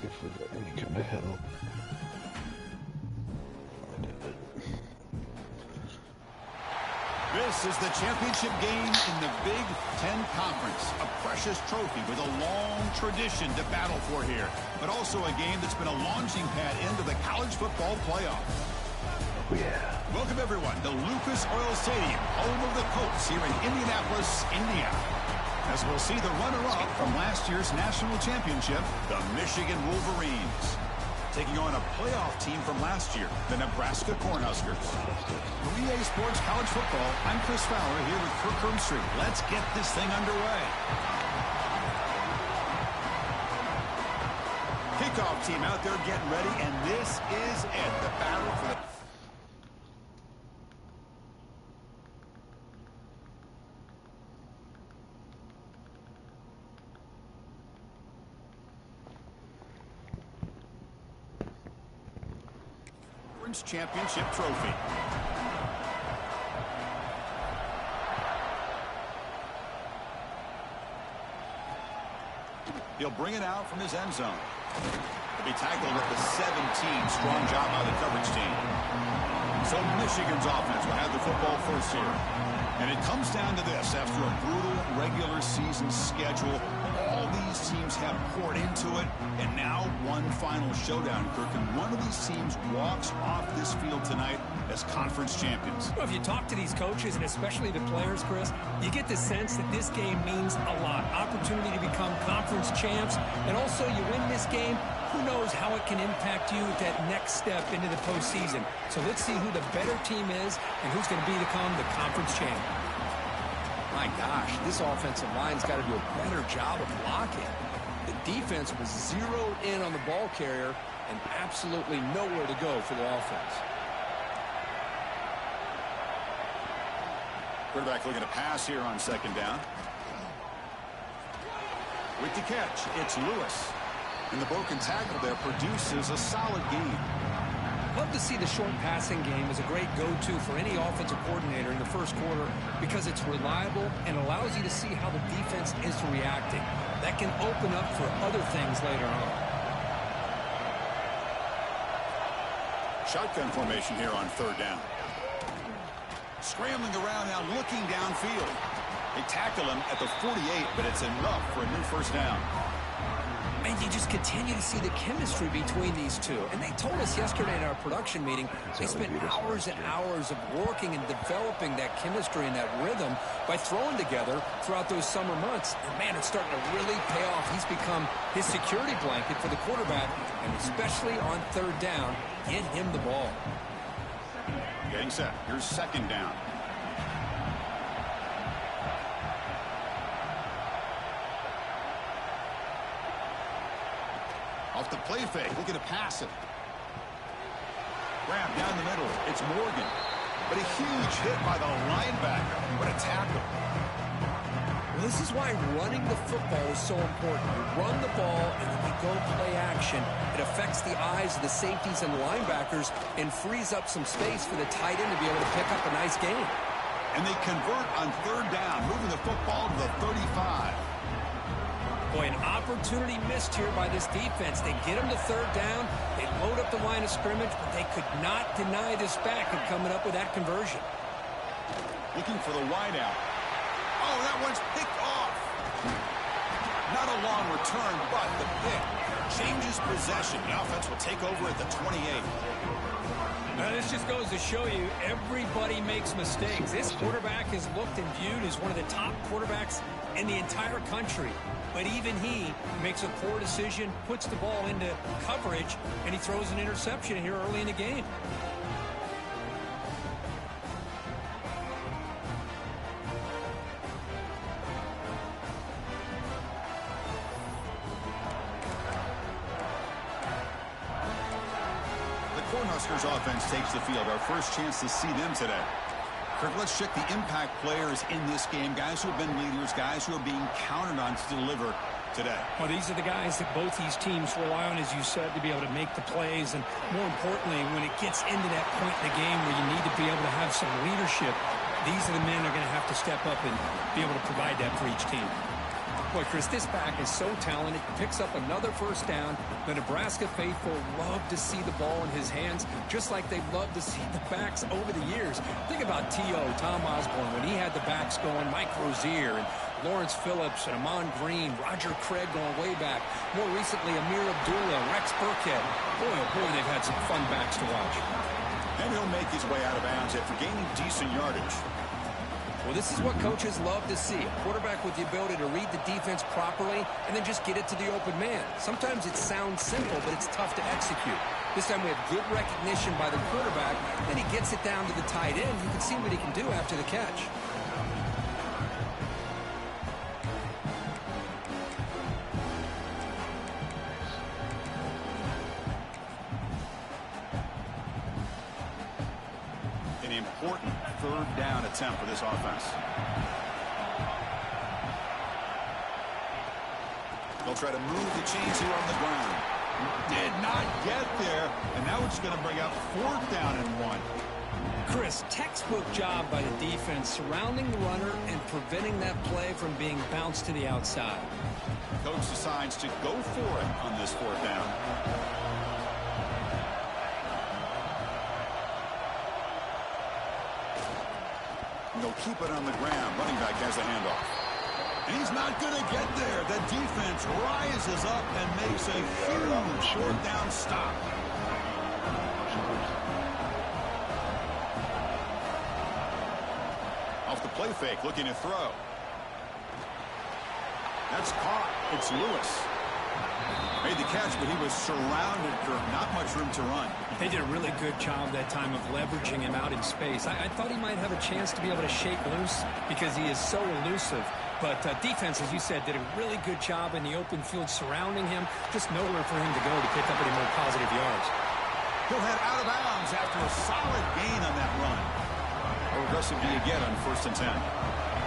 if we got any kind of help. This is the championship game in the Big Ten Conference. A precious trophy with a long tradition to battle for here. But also a game that's been a launching pad into the college football playoff. Oh, yeah. Welcome, everyone, to Lucas Oil Stadium, home of the Colts here in Indianapolis, Indiana. As we'll see the runner-up from last year's national championship, the Michigan Wolverines, taking on a playoff team from last year, the Nebraska Cornhuskers. For EA Sports College Football, I'm Chris Fowler here with Kirk Herbstreit. Let's get this thing underway. Kickoff team out there getting ready, and this is it, the battle for the... Championship trophy. He'll bring it out from his end zone. He'll be tackled at the 17. Strong job by the coverage team. So Michigan's offense will have the football first here. And it comes down to this. After a brutal regular season schedule, all these teams have poured into it, and now one final showdown, Kirk. And one of these teams walks off this field tonight as conference champions. Well, if you talk to these coaches, and especially the players, Chris, you get the sense that this game means a lot. Opportunity to become conference champs, and also you win this game, who knows how it can impact you at that next step into the postseason. So let's see who the better team is and who's going to become the conference champ. My gosh, this offensive line's got to do a better job of blocking. The defense was zeroed in on the ball carrier and absolutely nowhere to go for the offense. Quarterback looking to pass here on second down. With the catch, it's Lewis. And the broken tackle there produces a solid gain. Love to see the short passing game as a great go-to for any offensive coordinator in the first quarter because it's reliable and allows you to see how the defense is reacting. That can open up for other things later on. Shotgun formation here on third down. Scrambling around now, looking downfield. They tackle him at the 48, but it's enough for a new first down. And you just continue to see the chemistry between these two. And they told us yesterday in our production meeting, they spent hours and hours of working and developing that chemistry and that rhythm by throwing together throughout those summer months. And, man, it's starting to really pay off. He's become his security blanket for the quarterback, and especially on third down, get him the ball. Getting set. Here's second down. Off the play fake, looking to pass it. Grab down the middle, it's Morgan. But a huge hit by the linebacker. What a tackle. Well, this is why running the football is so important. You run the ball and then you go play action. It affects the eyes of the safeties and linebackers and frees up some space for the tight end to be able to pick up a nice gain. And they convert on third down, moving the football to the 35. Boy, an opportunity missed here by this defense. They get them to third down. They load up the line of scrimmage, but they could not deny this back of coming up with that conversion. Looking for the wideout. Oh, that one's picked off. Not a long return, but the pick changes possession. The offense will take over at the 28. Now, this just goes to show you everybody makes mistakes. This quarterback is looked and viewed as one of the top quarterbacks in the entire country. But even he makes a poor decision, puts the ball into coverage, and he throws an interception here early in the game. The Cornhuskers offense takes the field. Our first chance to see them today. Kirk, let's check the impact players in this game. Guys who have been leaders, guys who are being counted on to deliver today. Well, these are the guys that both these teams rely on, as you said, to be able to make the plays. And more importantly, when it gets into that point in the game where you need to be able to have some leadership, these are the men that are going to have to step up and be able to provide that for each team. Boy, Chris, this back is so talented. He picks up another first down. The Nebraska faithful love to see the ball in his hands, just like they've loved to see the backs over the years. Think about T.O., Tom Osborne, when he had the backs going, Mike Rozier, and Lawrence Phillips, and Amon Green, Roger Craig going way back. More recently, Amir Abdullah, Rex Burkhead. Boy, oh boy, they've had some fun backs to watch. And he'll make his way out of bounds after gaining decent yardage. Well, this is what coaches love to see. A quarterback with the ability to read the defense properly and then just get it to the open man. Sometimes it sounds simple, but it's tough to execute. This time we have good recognition by the quarterback. Then he gets it down to the tight end. You can see what he can do after the catch. An important third down attempt for this offense. They'll try to move the chains here on the ground. Did not get there, and now it's going to bring up 4th down and 1. Chris, textbook job by the defense surrounding the runner and preventing that play from being bounced to the outside. Coach decides to go for it on this 4th down. And they'll keep it on the ground. Running back has a handoff. And he's not going to get there. The defense rises up and makes a huge 4th down stop. Off the play fake, looking to throw. That's caught. It's Lewis. Made the catch, but he was surrounded, Kirk. Not much room to run. They did a really good job that time of leveraging him out in space. I thought he might have a chance to be able to shake loose because he is so elusive. But defense, as you said, did a really good job in the open field surrounding him. Just nowhere for him to go to pick up any more positive yards. He'll head out of bounds after a solid gain on that run. How aggressive do you get on 1st and 10?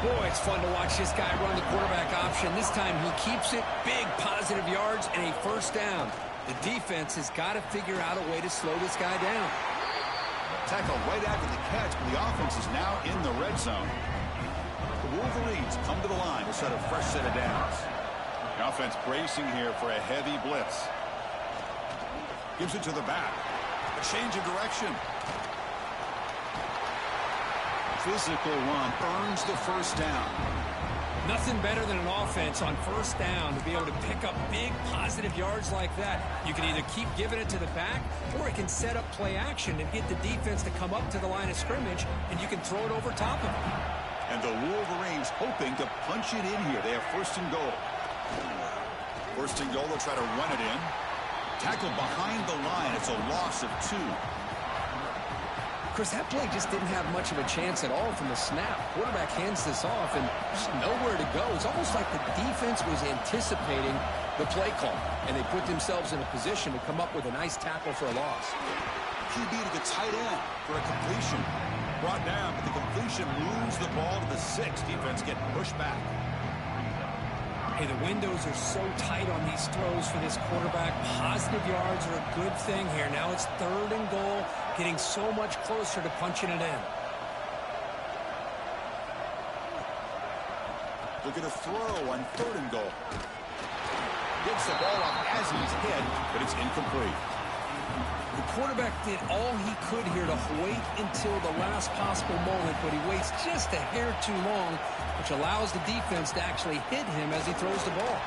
Boy, it's fun to watch this guy run the quarterback option. This time he keeps it, big positive yards, and a 1st down. The defense has got to figure out a way to slow this guy down. Tackled right after the catch, but the offense is now in the red zone. The Wolverines come to the line to set a fresh set of downs. The offense bracing here for a heavy blitz. Gives it to the back. A change of direction. Physical run earns the 1st down. Nothing better than an offense on 1st down to be able to pick up big positive yards like that. You can either keep giving it to the back, or it can set up play action and get the defense to come up to the line of scrimmage, and you can throw it over top of them. And the Wolverines hoping to punch it in here. They have 1st and goal. 1st and goal, they'll try to run it in. Tackled behind the line. It's a loss of 2. Chris, that play just didn't have much of a chance at all from the snap. Quarterback hands this off and just nowhere to go. It's almost like the defense was anticipating the play call, and they put themselves in a position to come up with a nice tackle for a loss. QB to the tight end for a completion. Brought down, but the completion moves the ball to the 6. Defense getting pushed back. Hey, the windows are so tight on these throws for this quarterback. Positive yards are a good thing here. Now it's 3rd and goal, getting so much closer to punching it in. Looking to throw on 3rd and goal. Gets the ball up as he's hit, but it's incomplete. The quarterback did all he could here to wait until the last possible moment, but he waits just a hair too long, which allows the defense to actually hit him as he throws the ball.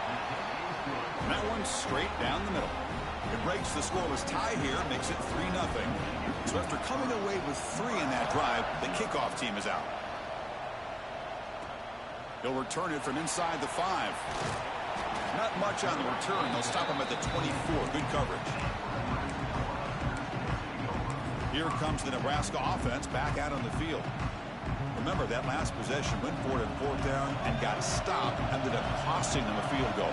And that one's straight down the middle. It breaks the scoreless tie here, makes it 3-0. So after coming away with 3 in that drive, the kickoff team is out. He'll return it from inside the 5. Not much on the return. They'll stop him at the 24. Good coverage. Here comes the Nebraska offense back out on the field. Remember, that last possession went for it on 4th down and got stopped, ended up costing them a field goal.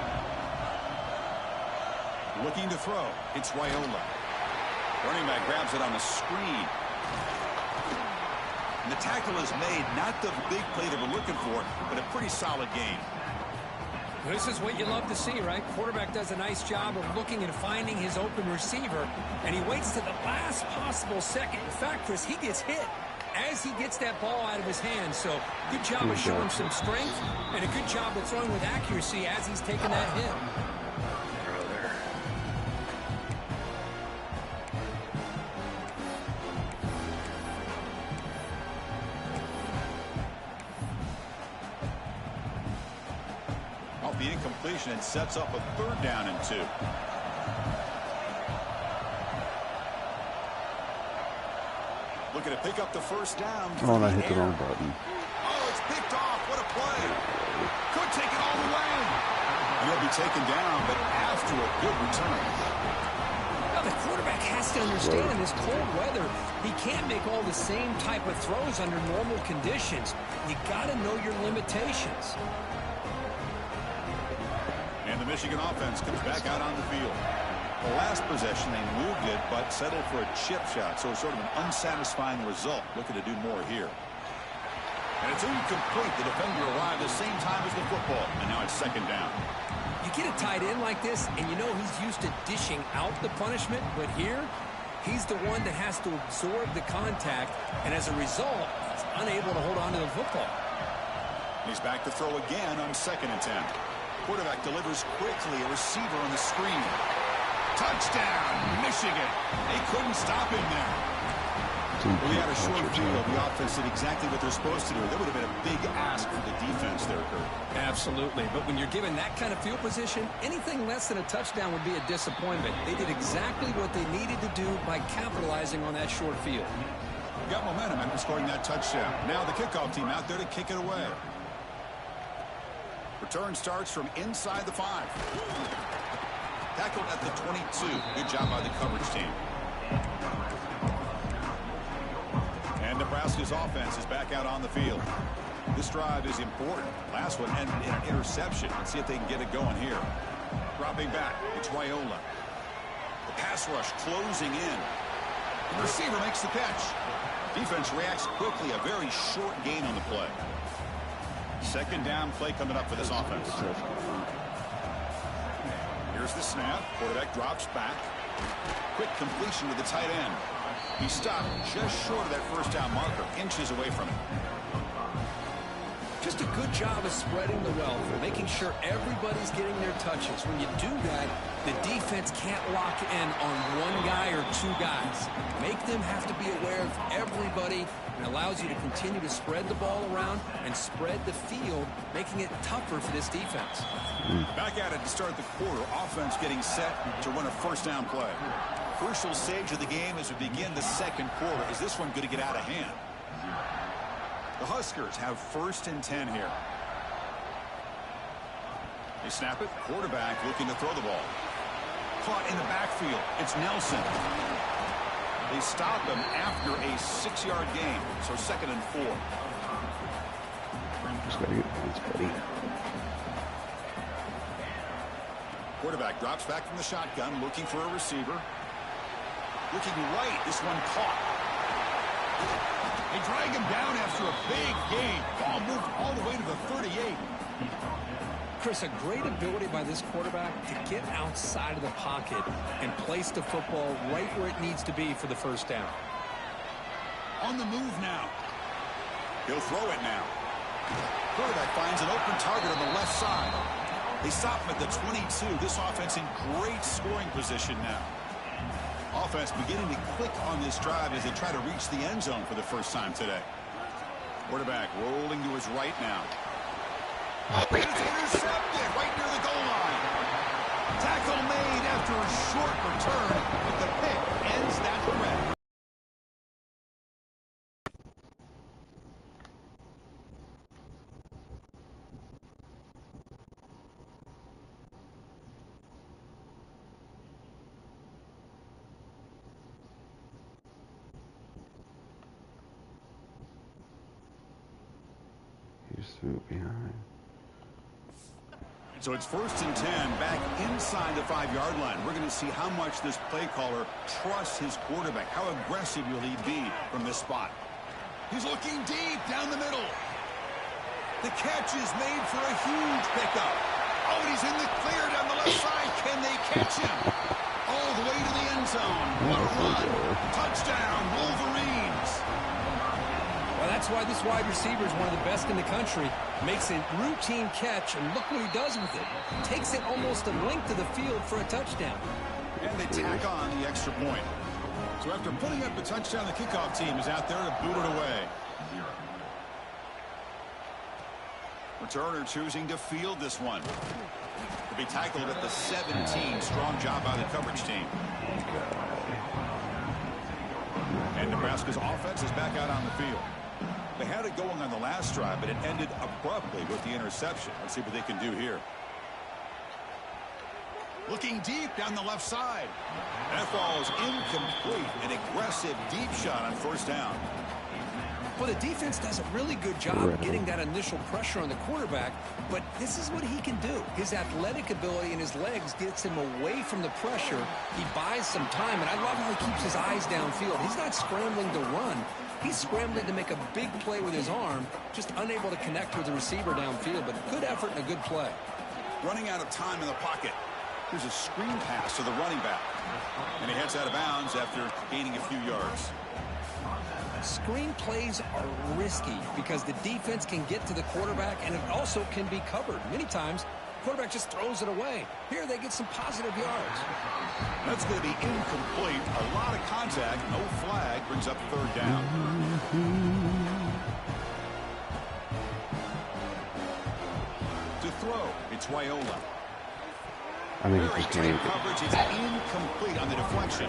Looking to throw. It's Raiola. Running back grabs it on the screen. And the tackle is made. Not the big play that we're looking for, but a pretty solid game. This is what you love to see, right? Quarterback does a nice job of looking and finding his open receiver, and he waits to the last possible second. In fact, Chris, he gets hit. as he gets that ball out of his hands. So good job of showing some strength and a good job of throwing with accuracy as he's taking that hit. Off the incompletion, it sets up a 3rd down and 2. Looking to pick up the 1st down. Oh, and I hit the wrong button. Oh, it's picked off. What a play. Could take it all the way. And he'll be taken down, but after a good return. Now, the quarterback has to understand in this cold weather, he can't make all the same type of throws under normal conditions. You got to know your limitations. And the Michigan offense comes back out on the field. The last possession, they moved it, but settled for a chip shot. So it's sort of an unsatisfying result. Looking to do more here. And it's incomplete. The defender arrived at the same time as the football. And now it's 2nd down. You get a tight end like this, and you know he's used to dishing out the punishment. But here, he's the one that has to absorb the contact. And as a result, he's unable to hold on to the football. He's back to throw again on 2nd and 10. Quarterback delivers quickly. A receiver on the screen. Touchdown, Michigan. They couldn't stop him there. We had a short field. The offense did exactly what they're supposed to do. That would have been a big ask for the defense there, Kurt. Absolutely. But when you're given that kind of field position, anything less than a touchdown would be a disappointment. They did exactly what they needed to do by capitalizing on that short field. Got momentum after scoring that touchdown. Now the kickoff team out there to kick it away. Return starts from inside the 5. Tackled at the 22. Good job by the coverage team. And Nebraska's offense is back out on the field. This drive is important. Last one ended in an interception. Let's see if they can get it going here. Dropping back, it's Raiola. The pass rush closing in. The receiver makes the catch. Defense reacts quickly. A very short gain on the play. 2nd down play coming up for this offense. Here's the snap. Quarterback drops back. Quick completion to the tight end. He stopped just short of that 1st down marker, inches away from it. Just a good job of spreading the wealth, making sure everybody's getting their touches. When you do that, the defense can't lock in on one guy or 2 guys. Make them have to be aware of everybody. It allows you to continue to spread the ball around and spread the field, making it tougher for this defense. Back at it to start the quarter. Offense getting set to run a 1st down play. Crucial stage of the game as we begin the 2nd quarter. Is this one going to get out of hand? The Huskers have 1st and 10 here. They snap it. Quarterback looking to throw the ball. Caught in the backfield. It's Nelson. They stop him after a 6-yard gain. So 2nd and 4. Just gotta get points, buddy. Quarterback drops back from the shotgun, looking for a receiver. Looking right. This one caught. They drag him down after a big gain. Ball moved all the way to the 38. Chris, a great ability by this quarterback to get outside of the pocket and place the football right where it needs to be for the 1st down. On the move now. He'll throw it now. Quarterback finds an open target on the left side. They stop him at the 22. This offense in great scoring position now. Offense beginning to click on this drive as they try to reach the end zone for the first time today. Quarterback rolling to his right now. It's intercepted right near the goal line. Tackle made after a short return, but the pick ends that threat. Just threw it behind. So it's 1st and 10 back inside the 5-yard line. We're going to see how much this play caller trusts his quarterback. How aggressive will he be from this spot? He's looking deep down the middle. The catch is made for a huge pickup. Oh, and he's in the clear down the left side. Can they catch him? All the way to the end zone. What a run. Touchdown, Wolverines. That's why this wide receiver is one of the best in the country. Makes a routine catch, and look what he does with it. Takes it almost a length of the field for a touchdown. And they tack on the extra point. So after putting up the touchdown, the kickoff team is out there to boot it away. Returner choosing to field this one. To be tackled at the 17. Strong job by the coverage team. And Nebraska's offense is back out on the field. They had it going on the last drive, but it ended abruptly with the interception. Let's see what they can do here. Looking deep down the left side. That ball is incomplete. An aggressive deep shot on first down. Well, the defense does a really good job of getting that initial pressure on the quarterback, but this is what he can do. His athletic ability and his legs gets him away from the pressure. He buys some time, and I love how he keeps his eyes downfield. He's not scrambling to run. He's scrambling to make a big play with his arm, just unable to connect with the receiver downfield, but good effort and a good play. Running out of time in the pocket. Here's a screen pass to the running back. And he heads out of bounds after gaining a few yards. Screen plays are risky because the defense can get to the quarterback, and it also can be covered. Many times, the quarterback just throws it away. Here they get some positive yards. That's going to be incomplete. A lot of contact. No flag. Brings up third down. To throw, it's Wyola. I mean, Very tight coverage. It's incomplete on the deflection.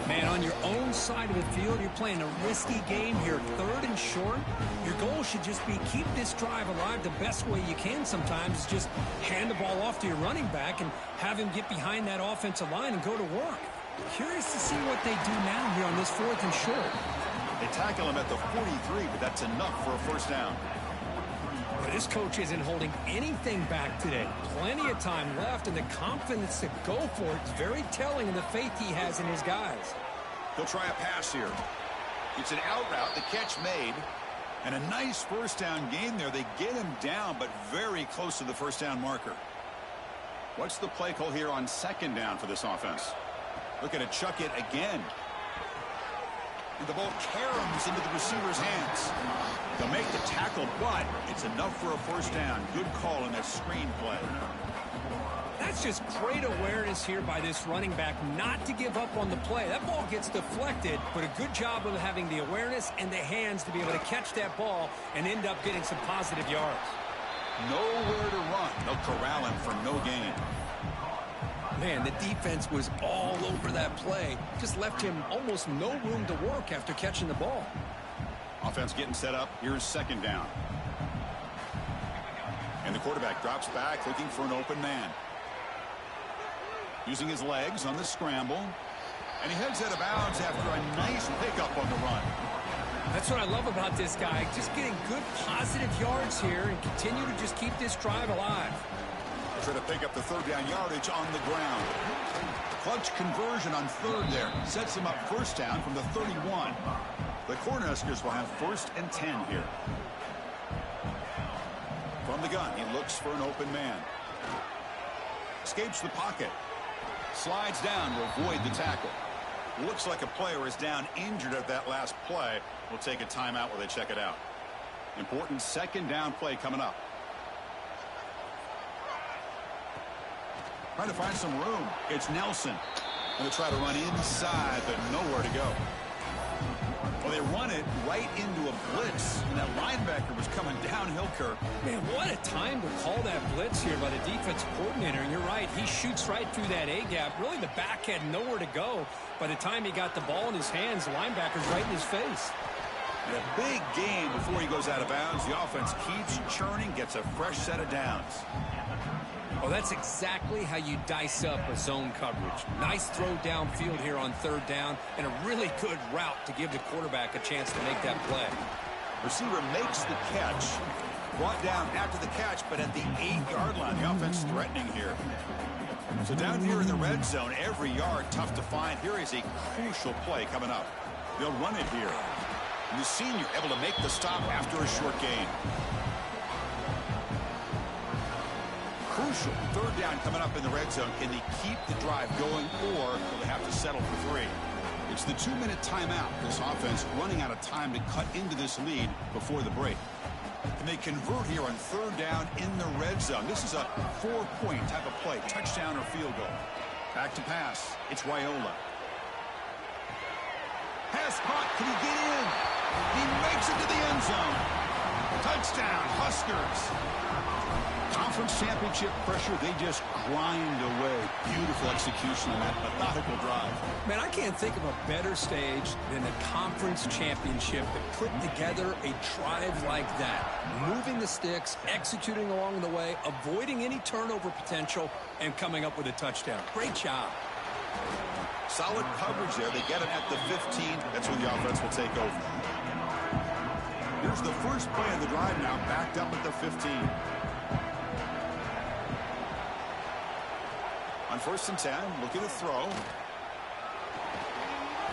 Man, on your own side of the field, you're playing a risky game here. Third and short. Your goal should just be keep this drive alive the best way you can sometimes. Is just hand the ball off to your running back and have him get behind that offensive line and go to work. Curious to see what they do now here on this fourth and short. They tackle him at the 43, but that's enough for a first down. But this coach isn't holding anything back today. Plenty of time left, and the confidence to go for it is very telling in the faith he has in his guys. He'll try a pass here. It's an out route, the catch made, and a nice first down gain there. They get him down, but very close to the first down marker. What's the play call here on second down for this offense? Looking to chuck it again. And the ball caroms into the receiver's hands. They'll make the tackle, but it's enough for a first down. Good call in that screen play. That's just great awareness here by this running back not to give up on the play. That ball gets deflected, but a good job of having the awareness and the hands to be able to catch that ball and end up getting some positive yards. Nowhere to run. They'll corral him for no gain. Man, the defense was all over that play. Just left him almost no room to work after catching the ball. Offense getting set up. Here's second down. And the quarterback drops back looking for an open man. Using his legs on the scramble. And he heads out of bounds after a nice pickup on the run. That's what I love about this guy. Just getting good positive yards here and continue to just keep this drive alive. Try to pick up the third down yardage on the ground. Clutch conversion on third there. Sets him up first down from the 31. The Cornhuskers will have first and 10 here. From the gun, he looks for an open man. Escapes the pocket. Slides down to avoid the tackle. Looks like a player is down injured at that last play. We'll take a timeout while they check it out. Important second down play coming up. Trying to find some room. It's Nelson. Going to try to run inside, but nowhere to go. Well, they run it right into a blitz, and that linebacker was coming downhill, Kirk. Man, what a time to call that blitz here by the defensive coordinator. And you're right, he shoots right through that A-gap. Really, the back had nowhere to go. By the time he got the ball in his hands, the linebacker's right in his face. And a big gain before he goes out of bounds. The offense keeps churning, gets a fresh set of downs. Well, that's exactly how you dice up a zone coverage. Nice throw downfield here on third down, and a really good route to give the quarterback a chance to make that play. Receiver makes the catch. Brought down after the catch, but at the 8-yard line. The offense threatening here. So down here in the red zone, every yard tough to find. Here is a crucial play coming up. They'll run it here. And the senior able to make the stop after a short gain. Crucial third down coming up in the red zone. Can they keep the drive going, or will they have to settle for 3? It's the 2-minute timeout. This offense running out of time to cut into this lead before the break. And they convert here on 3rd down in the red zone. This is a 4-point type of play, touchdown or field goal. Back to pass. It's Raiola. Pass caught. Can he get in? He makes it to the end zone. Touchdown, Huskers. Conference championship pressure, they just grind away. Beautiful execution on that methodical drive. Man, I can't think of a better stage than the conference championship to put together a drive like that. Moving the sticks, executing along the way, avoiding any turnover potential, and coming up with a touchdown. Great job. Solid coverage there. They get it at the 15. That's when the offense will take over. Here's the first play of the drive now, backed up at the 15. On 1st and 10, look at the throw.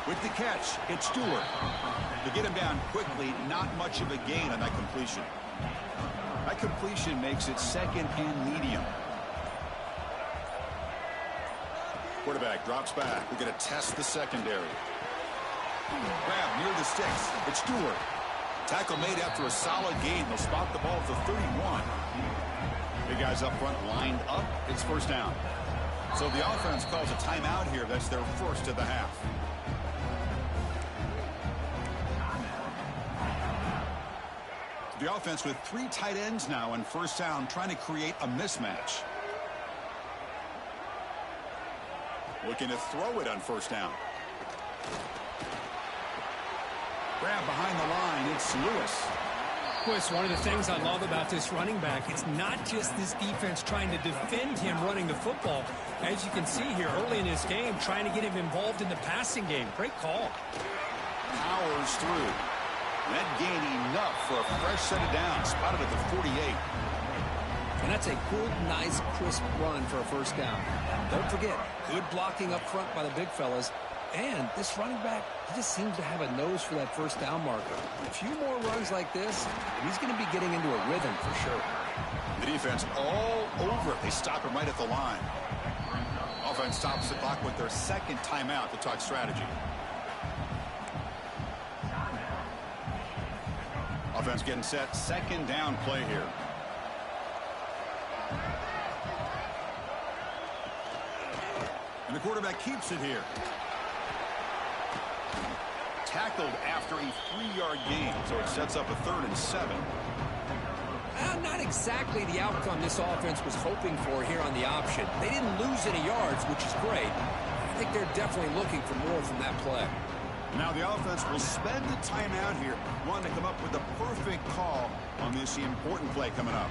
With the catch, it's Stewart. To get him down quickly, not much of a gain on that completion. That completion makes it 2nd and medium. Quarterback drops back. We're going to test the secondary. Grab near the sticks. It's Stewart. Tackle made after a solid gain. They'll spot the ball at the 31. Big guys up front lined up. It's 1st down. So the offense calls a timeout here. That's their first of the half. The offense with 3 tight ends now on 1st down, trying to create a mismatch. Looking to throw it on 1st down. Grab behind the line. It's Lewis. It's one of the things I love about this running back. It's not just this defense trying to defend him running the football. As you can see here early in this game, trying to get him involved in the passing game. Great call. Powers through. That gain enough for a fresh set of downs. Spotted at the 48. And that's a good, nice, crisp run for a 1st down. Don't forget, good blocking up front by the big fellas. And this running back, he just seems to have a nose for that 1st down marker. A few more runs like this, he's going to be getting into a rhythm for sure. The defense all over it. They stop him right at the line. Offense stops the clock with their 2nd timeout to talk strategy. Offense getting set. 2nd down play here. And the quarterback keeps it here. Tackled after a 3-yard gain, so it sets up a 3rd and 7. Not exactly the outcome this offense was hoping for here on the option. They didn't lose any yards, which is great. I think they're definitely looking for more from that play. Now the offense will spend the timeout here, wanting to come up with the perfect call on this important play coming up.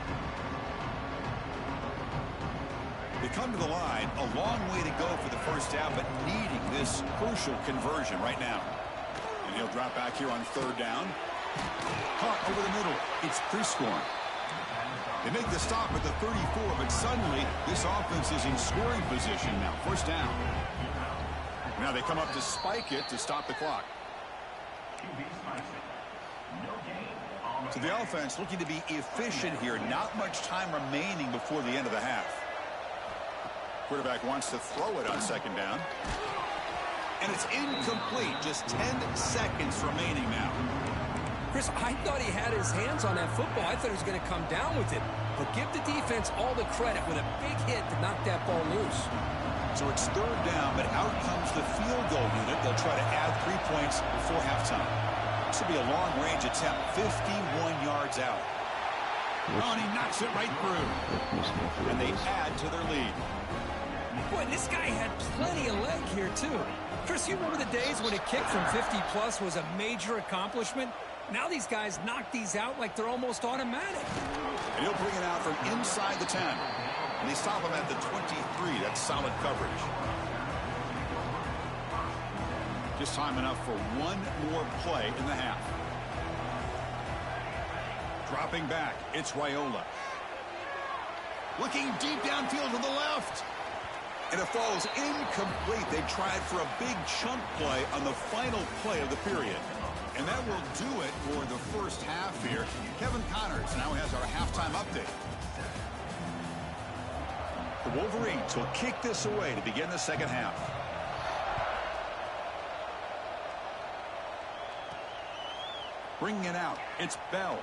They come to the line, a long way to go for the 1st down, but needing this crucial conversion right now. And he'll drop back here on 3rd down. Caught over the middle. It's Prieskorn. They make the stop at the 34, but suddenly this offense is in scoring position now. 1st down. Now they come up to spike it to stop the clock. So the offense looking to be efficient here. Not much time remaining before the end of the half. Quarterback wants to throw it on 2nd down. And it's incomplete. Just 10 seconds remaining now. Chris, I thought he had his hands on that football. I thought he was going to come down with it. But give the defense all the credit with a big hit to knock that ball loose. So it's 3rd down, but out comes the field goal unit. They'll try to add 3 points before halftime. This will be a long-range attempt, 51 yards out. Oh, and he knocks it right through. And they add to their lead. Boy, this guy had plenty of leg here, too. Chris, you remember the days when a kick from 50-plus was a major accomplishment? Now these guys knock these out like they're almost automatic. And he'll bring it out from inside the 10. And they stop him at the 23. That's solid coverage. Just time enough for one more play in the half. Dropping back, it's Raiola. Looking deep downfield to the left. And it falls incomplete. They tried for a big chunk play on the final play of the period. And that will do it for the first half here. Kevin Connors now has our halftime update. The Wolverines will kick this away to begin the second half. Bringing it out, it's Bell.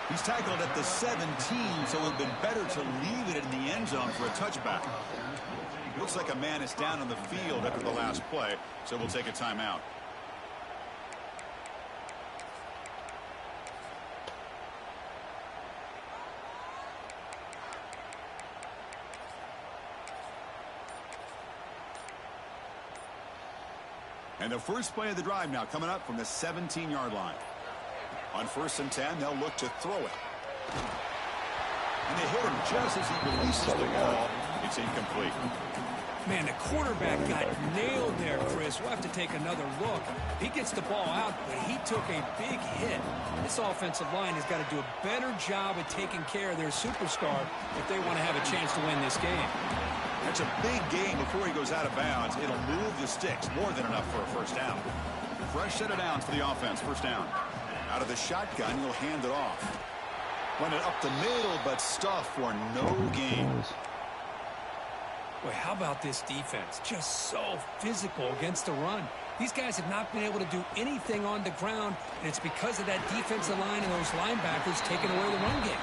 He's tackled at the 17, so it would have been better to leave it in the end zone for a touchback. Looks like a man is down on the field after the last play, so we'll take a timeout. And the first play of the drive now coming up from the 17-yard line. On 1st and 10, they'll look to throw it. And they hit him just as he releases the ball. It's incomplete. Man, the quarterback got nailed there, Chris. We'll have to take another look. He gets the ball out, but he took a big hit. This offensive line has got to do a better job of taking care of their superstar if they want to have a chance to win this game. That's a big gain before he goes out of bounds. It'll move the sticks, more than enough for a first down. Fresh set of downs for the offense, first down. Out of the shotgun, he'll hand it off. Run it up the middle, but stuff for no gain. Boy, how about this defense? Just so physical against the run. These guys have not been able to do anything on the ground, and it's because of that defensive line and those linebackers taking away the run game.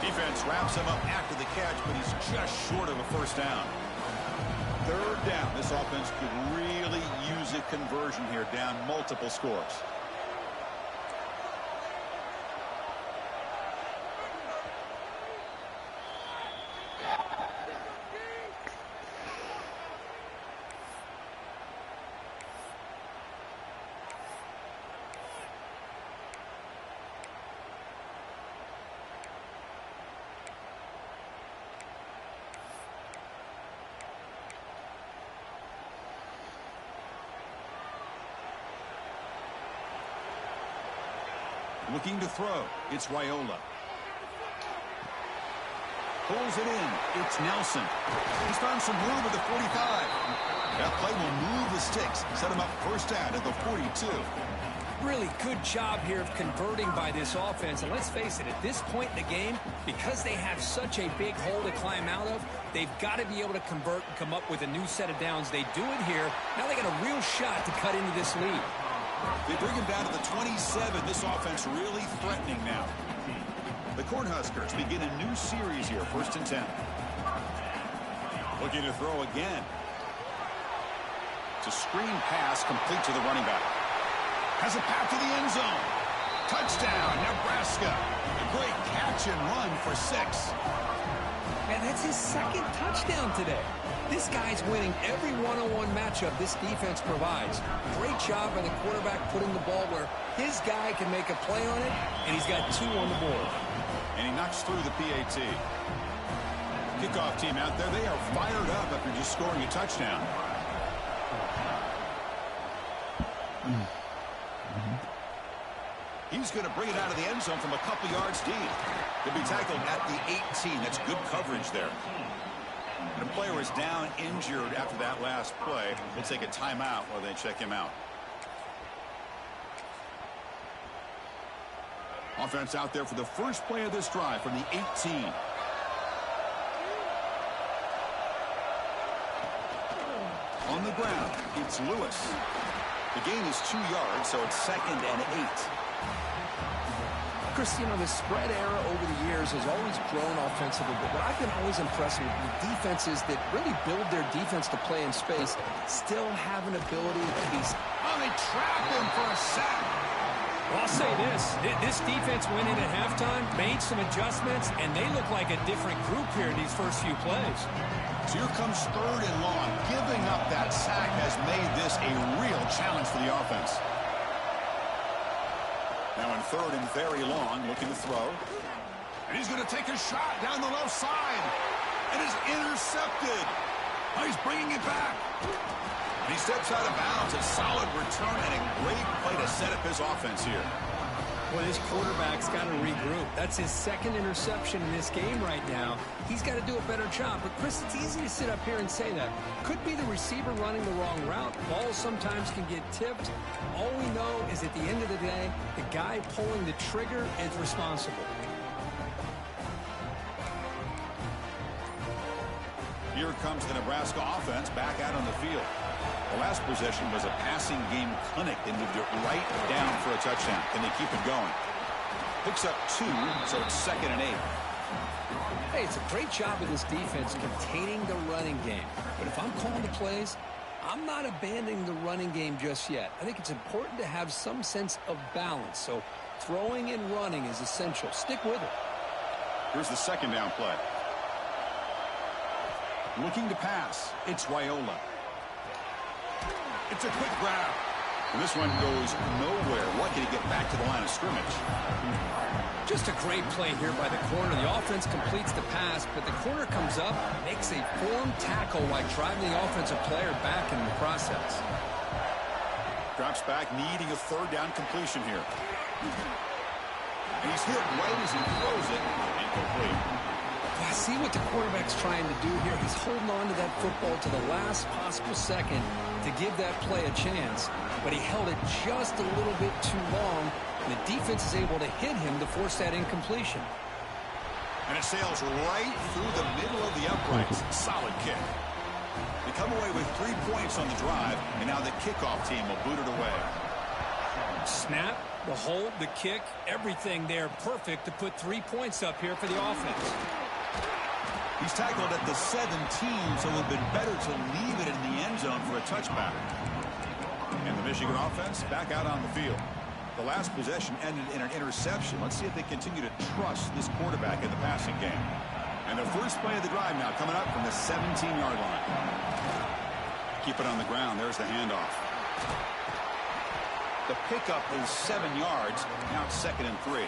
Defense wraps him up after the catch, but he's just short of a first down. 3rd down. This offense could really use a conversion here, down multiple scores. Looking to throw. It's Raiola. Pulls it in. It's Nelson. He's found some room at the 45. That play will move the sticks. Set him up first down at the 42. Really good job here of converting by this offense. And let's face it, at this point in the game, because they have such a big hole to climb out of, they've got to be able to convert and come up with a new set of downs. They do it here. Now they got a real shot to cut into this lead. They bring him down to the 27. This offense really threatening now. The Cornhuskers begin a new series here, 1st and 10. Looking to throw again. It's a screen pass complete to the running back. Has a path to the end zone. Touchdown, Nebraska. A great catch and run for 6. Man, that's his 2nd touchdown today. This guy's winning every one-on-one matchup this defense provides. Great job by the quarterback putting the ball where his guy can make a play on it, and he's got 2 on the board. And he knocks through the PAT. Kickoff team out there, they are fired up after just scoring a touchdown. He's going to bring it out of the end zone from a couple yards deep. He'll be tackled at the 18. That's good coverage there. The player is down injured after that last play. We'll take a timeout while they check him out. Offense out there for the first play of this drive from the 18. On the ground, it's Lewis. The gain is 2 yards, so it's 2nd and 8. Chris, you know, the spread era over the years has always grown offensively, but what I've been always impressed with defenses that really build their defense to play in space still have an ability to be... Oh, they trap him for a sack. Well, I'll say this defense went in at halftime, made some adjustments, and they look like a different group here in these first few plays. So here comes 3rd and long. Giving up that sack has made this a real challenge for the offense. Now in 3rd and very long, looking to throw. And he's going to take a shot down the left side. And is intercepted. Oh, he's bringing it back. And he steps out of bounds. A solid return and a great play to set up his offense here. Well, this quarterback's got to regroup. That's his 2nd interception in this game right now. He's got to do a better job. But, Chris, it's easy to sit up here and say that. Could be the receiver running the wrong route. Balls sometimes can get tipped. All we know is at the end of the day, the guy pulling the trigger is responsible. Here comes the Nebraska offense back out on the field. The last possession was a passing game clinic. They moved it right down for a touchdown. Can they keep it going? Picks up 2, so it's 2nd and 8. Hey, it's a great job of this defense containing the running game. But if I'm calling the plays, I'm not abandoning the running game just yet. I think it's important to have some sense of balance. So throwing and running is essential. Stick with it. Here's the 2nd down play. Looking to pass. It's Raiola. It's a quick grab. And this one goes nowhere. Lucky to get back to the line of scrimmage. Just a great play here by the corner. The offense completes the pass, but the corner comes up, makes a form tackle while driving the offensive player back in the process. Drops back, needing a 3rd down completion here. And he's hit right as he throws it. Incomplete. I see what the quarterback's trying to do here. He's holding on to that football to the last possible second to give that play a chance, but he held it just a little bit too long, and the defense is able to hit him to force that incompletion. And it sails right through the middle of the uprights. Solid kick. They come away with 3 points on the drive, and now the kickoff team will boot it away. Snap, the hold, the kick, everything there perfect to put 3 points up here for the offense. He's tackled at the 17, so it would have been better to leave it in the end zone for a touchback. And the Michigan offense back out on the field. The last possession ended in an interception. Let's see if they continue to trust this quarterback in the passing game. And the first play of the drive now coming up from the 17-yard line. Keep it on the ground. There's the handoff. The pickup is 7 yards. Now it's 2nd and 3.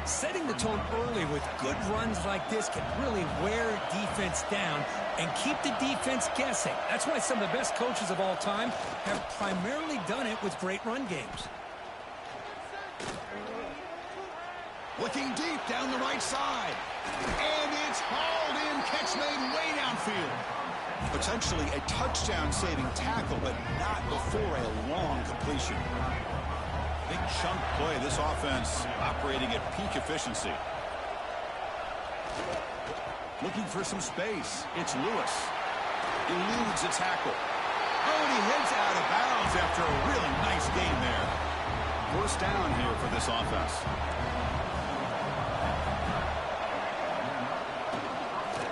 Setting the tone early with good runs like this can really wear defense down and keep the defense guessing. That's why some of the best coaches of all time have primarily done it with great run games. Looking deep down the right side. And it's hauled in. Catch made way downfield. Potentially a touchdown-saving tackle, but not before a long completion. Big chunk play. This offense operating at peak efficiency. Looking for some space. It's Lewis. Eludes a tackle. Oh, and he heads out of bounds after a really nice game there. First down here for this offense.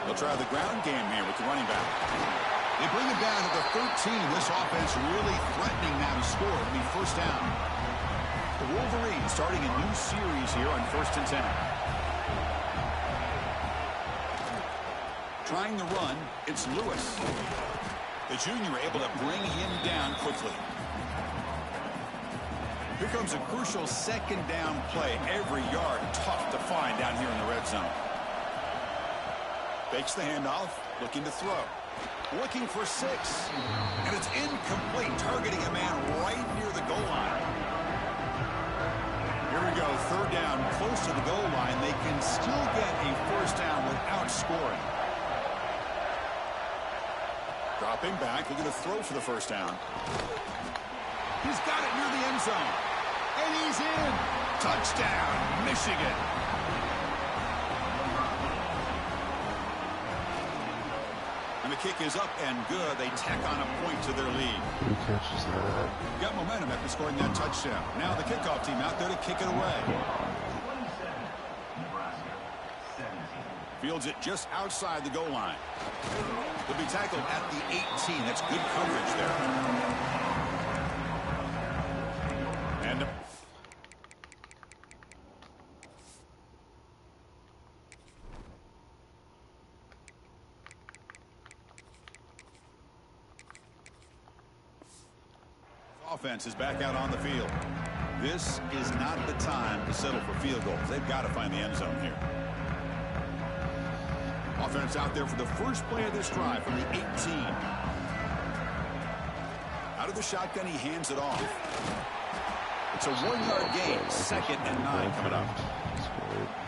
They'll try the ground game here with the running back. They bring it down to the 13. This offense really threatening now to score. It'll be first down. The Wolverines starting a new series here on 1st and 10. Trying the run, it's Lewis. The junior able to bring him down quickly. Here comes a crucial 2nd down play. Every yard tough to find down here in the red zone. Fakes the handoff, looking to throw. Looking for 6. And it's incomplete, targeting a man right near the goal line. Here we go, 3rd down, close to the goal line. They can still get a first down without scoring. Dropping back, looking to throw for the first down. He's got it near the end zone. And he's in. Touchdown, Michigan. And the kick is up and good. They tack on a point to their lead. Who catches that? Got momentum after scoring that touchdown. Now the kickoff team out there to kick it away. Fields it just outside the goal line. He'll be tackled at the 18. That's good coverage there. And offense is back out on the field. This is not the time to settle for field goals. They've got to find the end zone here. Offense out there for the first play of this drive from the 18. Out of the shotgun, he hands it off. It's a 1-yard gain. 2nd and 9 coming up.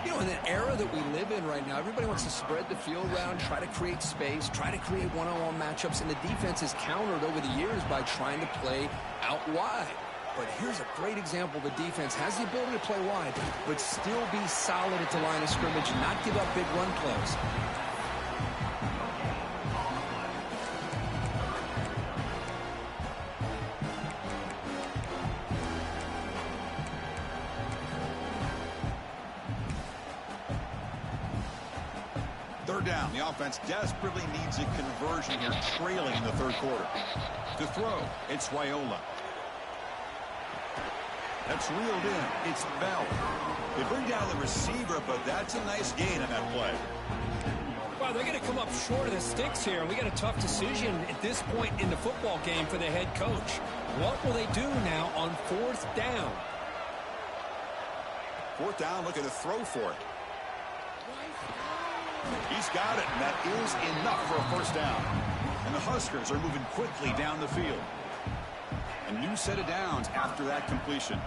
You know, in an era that we live in right now, everybody wants to spread the field around, try to create space, try to create one-on-one matchups, and the defense is countered over the years by trying to play out wide. But here's a great example. The defense has the ability to play wide, but still be solid at the line of scrimmage and not give up big run plays. third down. The offense desperately needs a conversion here, trailing in the third quarter. To throw, it's Raiola. That's reeled in. It's Bell. They bring down the receiver, but that's a nice gain on that play. Well, they're going to come up short of the sticks here. We got a tough decision at this point in the football game for the head coach. What will they do now on fourth down? Fourth down, looking to throw for it. He's got it, and that is enough for a first down. And the Huskers are moving quickly down the field. A new set of downs after that completion.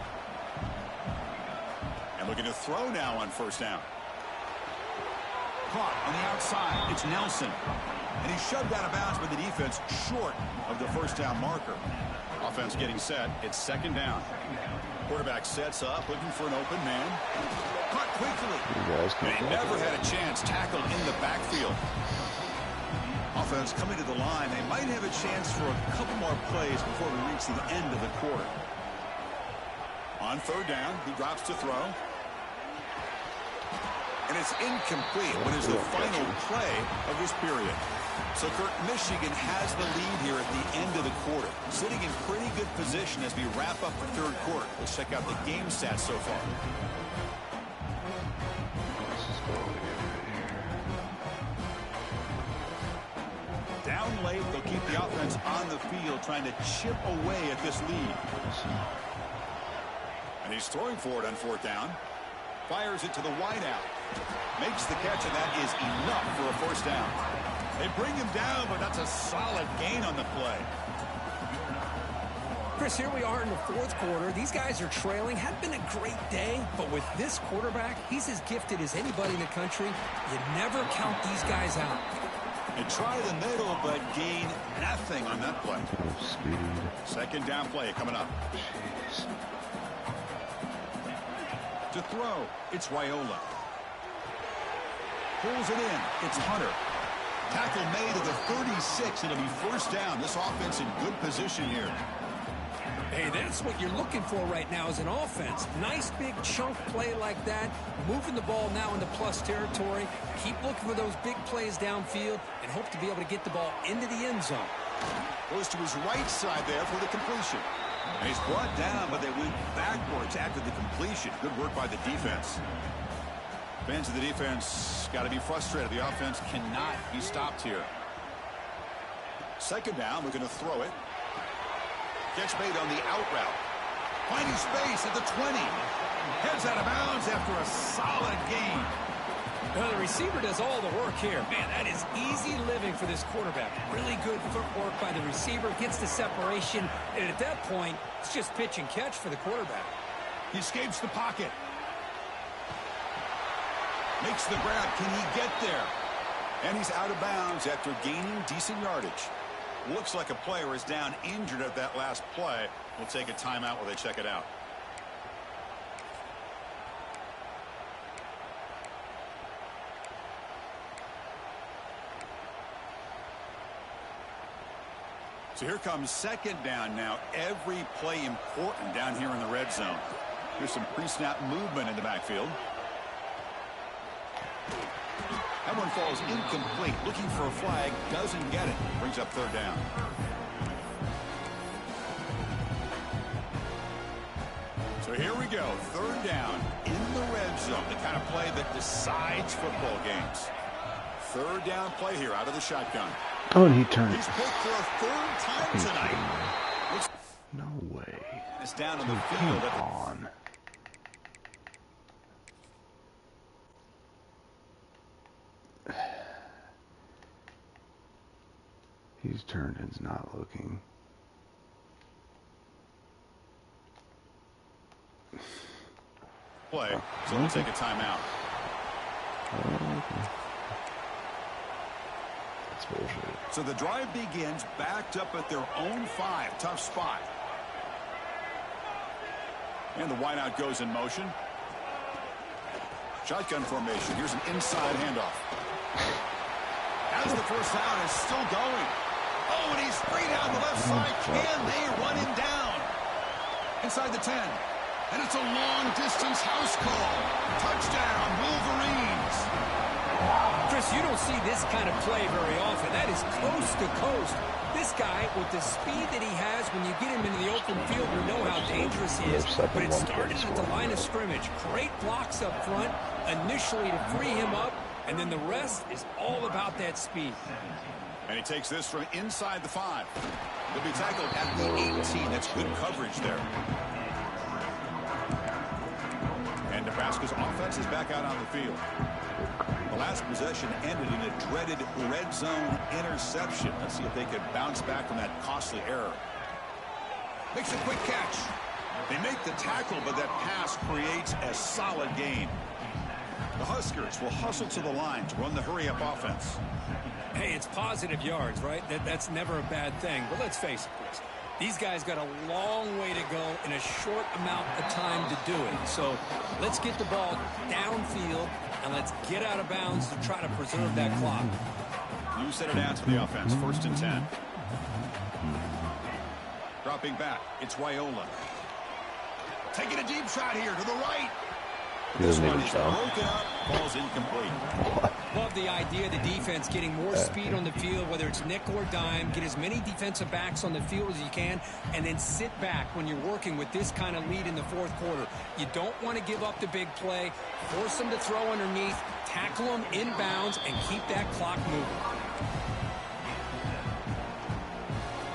And looking to throw now on first down. Caught on the outside. It's Nelson. And he's shoved out of bounds by the defense short of the first down marker. Offense getting set. It's second down. Quarterback sets up, looking for an open man. Caught quickly. And he never had a chance tackled in the backfield. Offense coming to the line. They might have a chance for a couple more plays before we reach the end of the quarter. On third down, he drops to throw. And it's incomplete. What is the final play of this period? So, Kurt, Michigan has the lead here at the end of the quarter. Sitting in pretty good position as we wrap up the third quarter. Let's check out the game stats so far. Down late, they'll keep the offense on the field, trying to chip away at this lead. And he's throwing for it on fourth down. Fires it to the wideout. Makes the catch, and that is enough for a first down. They bring him down, but that's a solid gain on the play. Chris, here we are in the fourth quarter. These guys are trailing. Hadn't been a great day, but with this quarterback, he's as gifted as anybody in the country. You never count these guys out. They try the middle, but gain nothing on that play. Second down play coming up. To throw, it's Raiola. Pulls it in. It's Hunter. Tackle made at the 36. It'll be first down. This offense in good position here. Hey, that's what you're looking for right now as an offense. Nice big chunk play like that. Moving the ball now into plus territory. Keep looking for those big plays downfield and hope to be able to get the ball into the end zone. Goes to his right side there for the completion. And he's brought down, but they went backwards after the completion. Good work by the defense. Fans of the defense got to be frustrated. The offense cannot be stopped here. Second down, we're going to throw it. Catch made on the out route. Finding space at the 20. Heads out of bounds after a solid gain. Well, the receiver does all the work here. Man, that is easy living for this quarterback. Really good footwork by the receiver. Gets the separation. And at that point, it's just pitch and catch for the quarterback. He escapes the pocket. Makes the grab. Can he get there? And he's out of bounds after gaining decent yardage. Looks like a player is down injured at that last play. We'll take a timeout while they check it out. So here comes second down now. Every play important down here in the red zone. Here's some pre-snap movement in the backfield. That one falls incomplete. Looking for a flag. Doesn't get it. Brings up third down. So here we go. Third down in the red zone. The kind of play that decides football games. Third down play here out of the shotgun. Oh, and he turned. He's picked for a third time tonight. No way. It's down in the field. Come on. He's turned and's not looking. Play, so we'll take a timeout. Okay. That's bullshit. So the drive begins backed up at their own 5. Tough spot. And the wideout goes in motion. Shotgun formation. Here's an inside handoff. As the first down is still going. Oh, and he's free down the left side. Can they run him down? Inside the 10. And it's a long-distance house call. Touchdown, Wolverines. Chris, you don't see this kind of play very often. That is coast to coast. This guy, with the speed that he has, when you get him into the open field, you know how dangerous he is. But it started at the line of scrimmage. Great blocks up front initially to free him up, and then the rest is all about that speed. And he takes this from inside the 5. He'll be tackled at the 18. That's good coverage there. And Nebraska's offense is back out on the field. The last possession ended in a dreaded red zone interception. Let's see if they can bounce back from that costly error. Makes a quick catch. They make the tackle, but that pass creates a solid gain. The Huskers will hustle to the line to run the hurry-up offense. Hey, it's positive yards, right? That's never a bad thing. But let's face it, Chris. These guys got a long way to go in a short amount of time to do it. So let's get the ball downfield, and let's get out of bounds to try to preserve that clock. You set it down to the offense. 1st and 10. Dropping back. It's Wyola. Taking a deep shot here to the right. This one is broken up. Ball's incomplete. Love the idea of the defense getting more speed on the field, whether it's nickel or dime. Get as many defensive backs on the field as you can, and then sit back when you're working with this kind of lead in the 4th quarter. You don't want to give up the big play. Force them to throw underneath, tackle them inbounds, and keep that clock moving.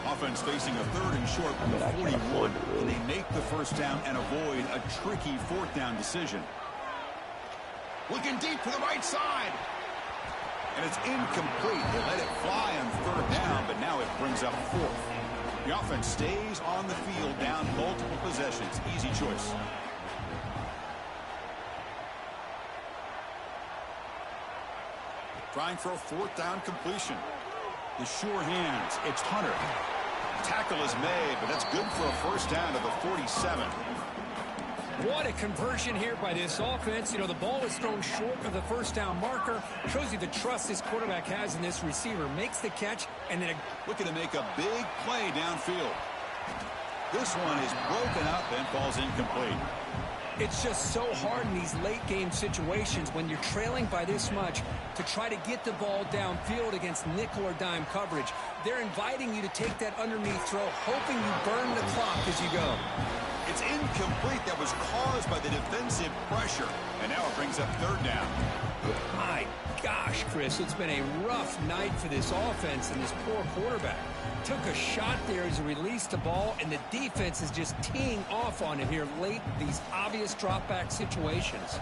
Offense facing a 3rd and short from the 41. And they make the 1st down and avoid a tricky 4th down decision. Looking deep to the right side. And it's incomplete. They let it fly on 3rd down, but now it brings up 4th. The offense stays on the field down multiple possessions. Easy choice. Trying for a 4th down completion. The sure hands. It's Hunter. Tackle is made, but that's good for a 1st down to the 47. What a conversion here by this offense. You know, the ball is thrown short of the 1st down marker. Shows you the trust this quarterback has in this receiver. Makes the catch, and then looking to make a big play downfield. This one is broken up and falls incomplete. It's just so hard in these late-game situations when you're trailing by this much to try to get the ball downfield against nickel or dime coverage. They're inviting you to take that underneath throw, hoping you burn the clock as you go. It's incomplete. That was caused by the defensive pressure. And now it brings up 3rd down. My gosh, Chris, it's been a rough night for this offense and this poor quarterback. Took a shot there as he released the ball, and the defense is just teeing off on him here late in these obvious drop-back situations.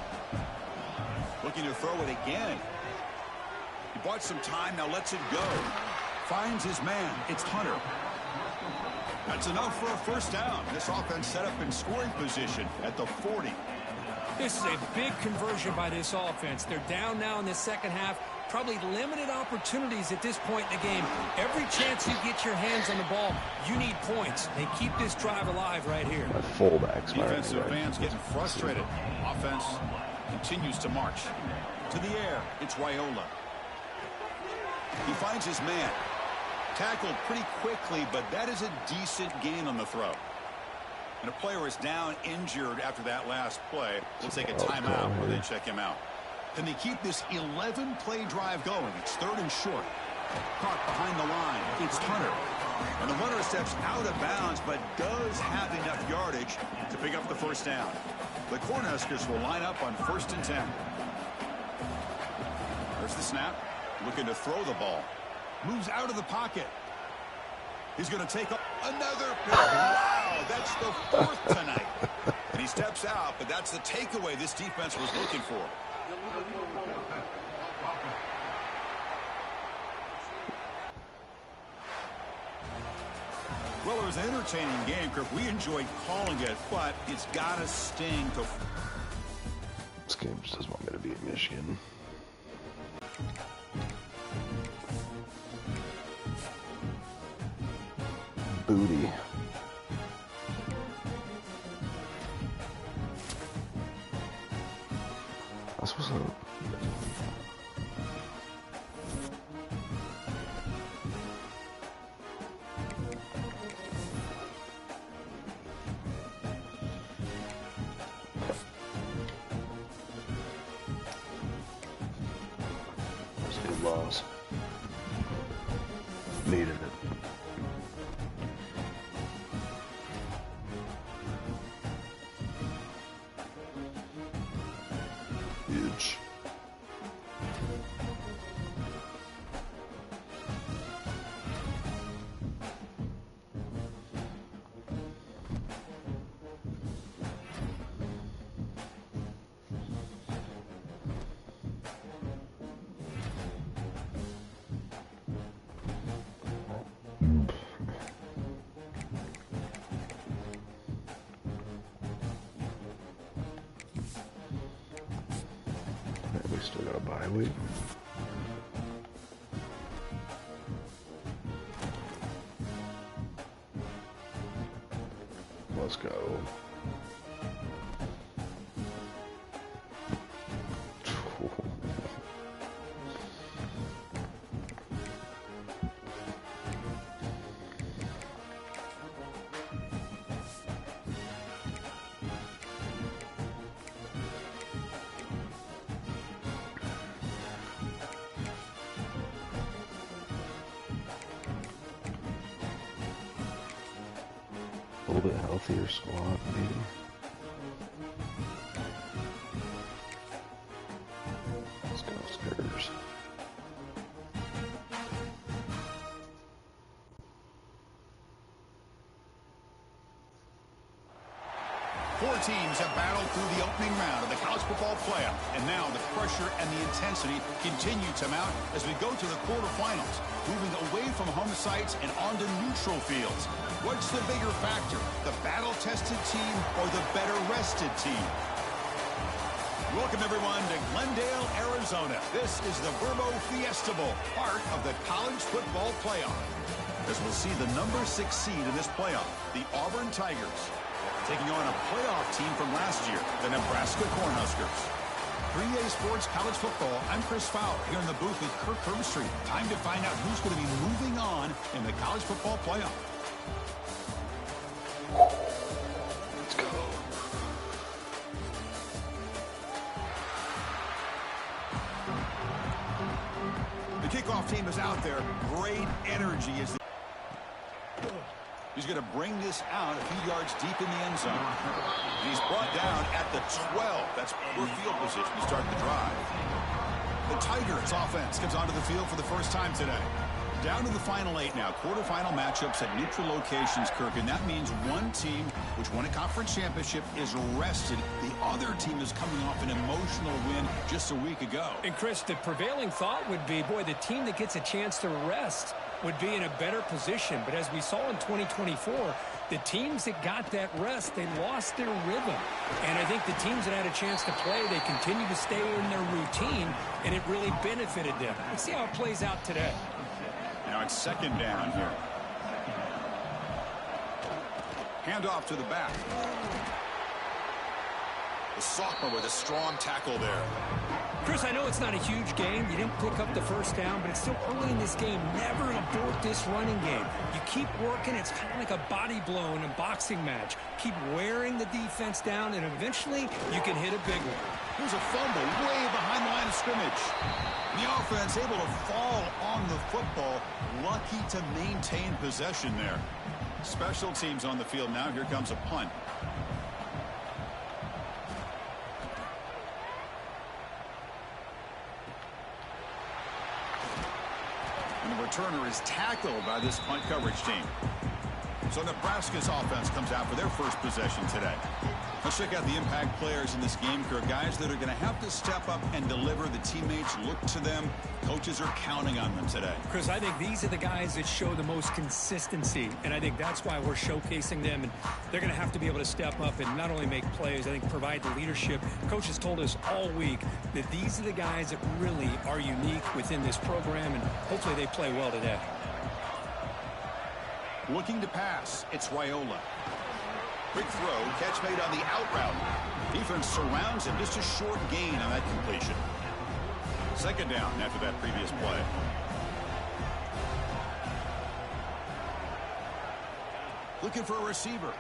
Looking to throw it again. He bought some time, now lets it go. Finds his man. It's Hunter. That's enough for a 1st down. This offense set up in scoring position at the 40. This is a big conversion by this offense. They're down now in the 2nd half. Probably limited opportunities at this point in the game. Every chance you get your hands on the ball, you need points. They keep this drive alive right here. My fullbacks. Defensive fans getting frustrated. Offense continues to march. To the air, it's Wyola. He finds his man. Tackled pretty quickly, but that is a decent gain on the throw. And a player is down injured after that last play. We'll take a timeout where they check him out. Can they keep this 11-play drive going? It's 3rd and short. Caught behind the line. It's Hunter. And the runner steps out of bounds, but does have enough yardage to pick up the 1st down. The Cornhuskers will line up on 1st and 10. There's the snap. Looking to throw the ball. Moves out of the pocket. He's going to take up another pick. Wow, that's the 4th tonight. And he steps out, but that's the takeaway this defense was looking for. Well, it was an entertaining game, Kirk. We enjoyed calling it, but it's got to sting to... This game just doesn't want me to beat Michigan. Booty. That's what's up. loss. Needed it. Huge. We still got a bye week. Let's go. A little bit healthier squad, maybe. Let's go, Spurs. Four teams have battled through the opening round of the college football playoff, and now the pressure and the intensity continue to mount as we go to the quarterfinals, moving away from home sites and onto neutral fields. What's the bigger factor, the battle-tested team or the better-rested team? Welcome, everyone, to Glendale, Arizona. This is the Verbo Fiesta Bowl, part of the college football playoff. As we'll see the number 6 seed in this playoff, the Auburn Tigers, taking on a playoff team from last year, the Nebraska Cornhuskers. 3A Sports College Football, I'm Chris Fowler, here in the booth with Kirk Herbstreit. Time to find out who's going to be moving on in the college football playoff. Let's go. The kickoff team is out there. Great energy as he's going to bring this out a few yards deep in the end zone. And he's brought down at the 12. That's poor field position to start the drive. The Tigers offense comes onto the field for the first time today. Down to the final 8 now. Quarterfinal matchups at neutral locations, Kirk. And that means one team, which won a conference championship, is rested. The other team is coming off an emotional win just a week ago. And, Chris, the prevailing thought would be, boy, the team that gets a chance to rest would be in a better position. But as we saw in 2024, the teams that got that rest, they lost their rhythm. And I think the teams that had a chance to play, they continue to stay in their routine, and it really benefited them. Let's see how it plays out today. Now it's second down here. Handoff to the back. The sophomore with a strong tackle there. Chris, I know it's not a huge game. You didn't pick up the first down, but it's still early in this game. Never abort this running game. You keep working. It's kind of like a body blow in a boxing match. Keep wearing the defense down, and eventually you can hit a big one. There's a fumble way behind the line of scrimmage. The offense able to fall on the football. Lucky to maintain possession there. Special teams on the field now. Here comes a punt. And the returner is tackled by this punt coverage team. So Nebraska's offense comes out for their first possession today. Let's check out the impact players in this game, Kirk. Guys that are going to have to step up and deliver. The teammates look to them. Coaches are counting on them today. Chris, I think these are the guys that show the most consistency, and I think that's why we're showcasing them. And they're going to have to be able to step up and not only make plays, I think provide the leadership. Coaches told us all week that these are the guys that really are unique within this program, and hopefully they play well today. Looking to pass, it's Raiola. Quick throw, catch made on the out route. Defense surrounds him, just a short gain on that completion. Second down after that previous play. Looking for a receiver.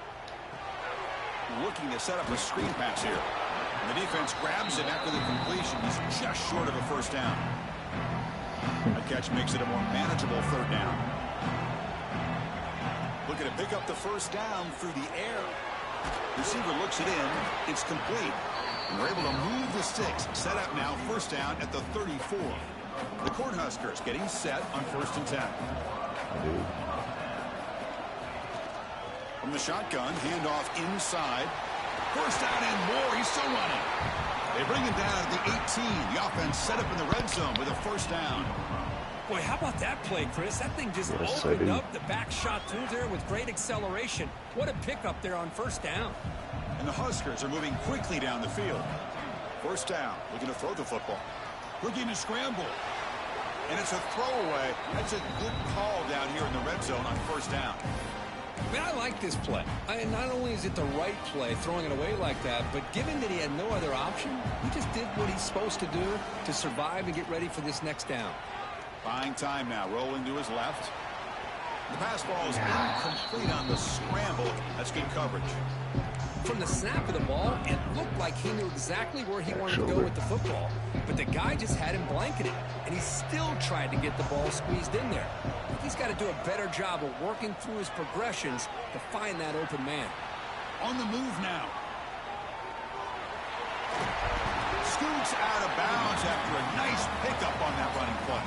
Looking to set up a screen pass here. And the defense grabs him after the completion. He's just short of a first down. A catch makes it a more manageable third down. Looking to pick up the first down through the air. Receiver looks it in. It's complete. And they're able to move the sticks. Set up now, first down at the 34. The Cornhuskers getting set on 1st and 10. From the shotgun, handoff inside. First down and more. He's still running. They bring him down at the 18. The offense set up in the red zone with a first down. Boy, how about that play, Chris? That thing just opened up. The back shot through there with great acceleration. What a pickup there on first down. And the Huskers are moving quickly down the field. First down, looking to throw the football. Looking to scramble. And it's a throwaway. That's a good call down here in the red zone on first down. I mean, I like this play. Not only is it the right play, throwing it away like that, but given that he had no other option, he just did what he's supposed to do to survive and get ready for this next down. Buying time now, rolling to his left. The pass ball is incomplete on the scramble. That's good coverage. From the snap of the ball, it looked like he knew exactly where he wanted to go with the football. But the guy just had him blanketed, and he still tried to get the ball squeezed in there. He's got to do a better job of working through his progressions to find that open man. On the move now. Scoots out of bounds after a nice pickup on that running play.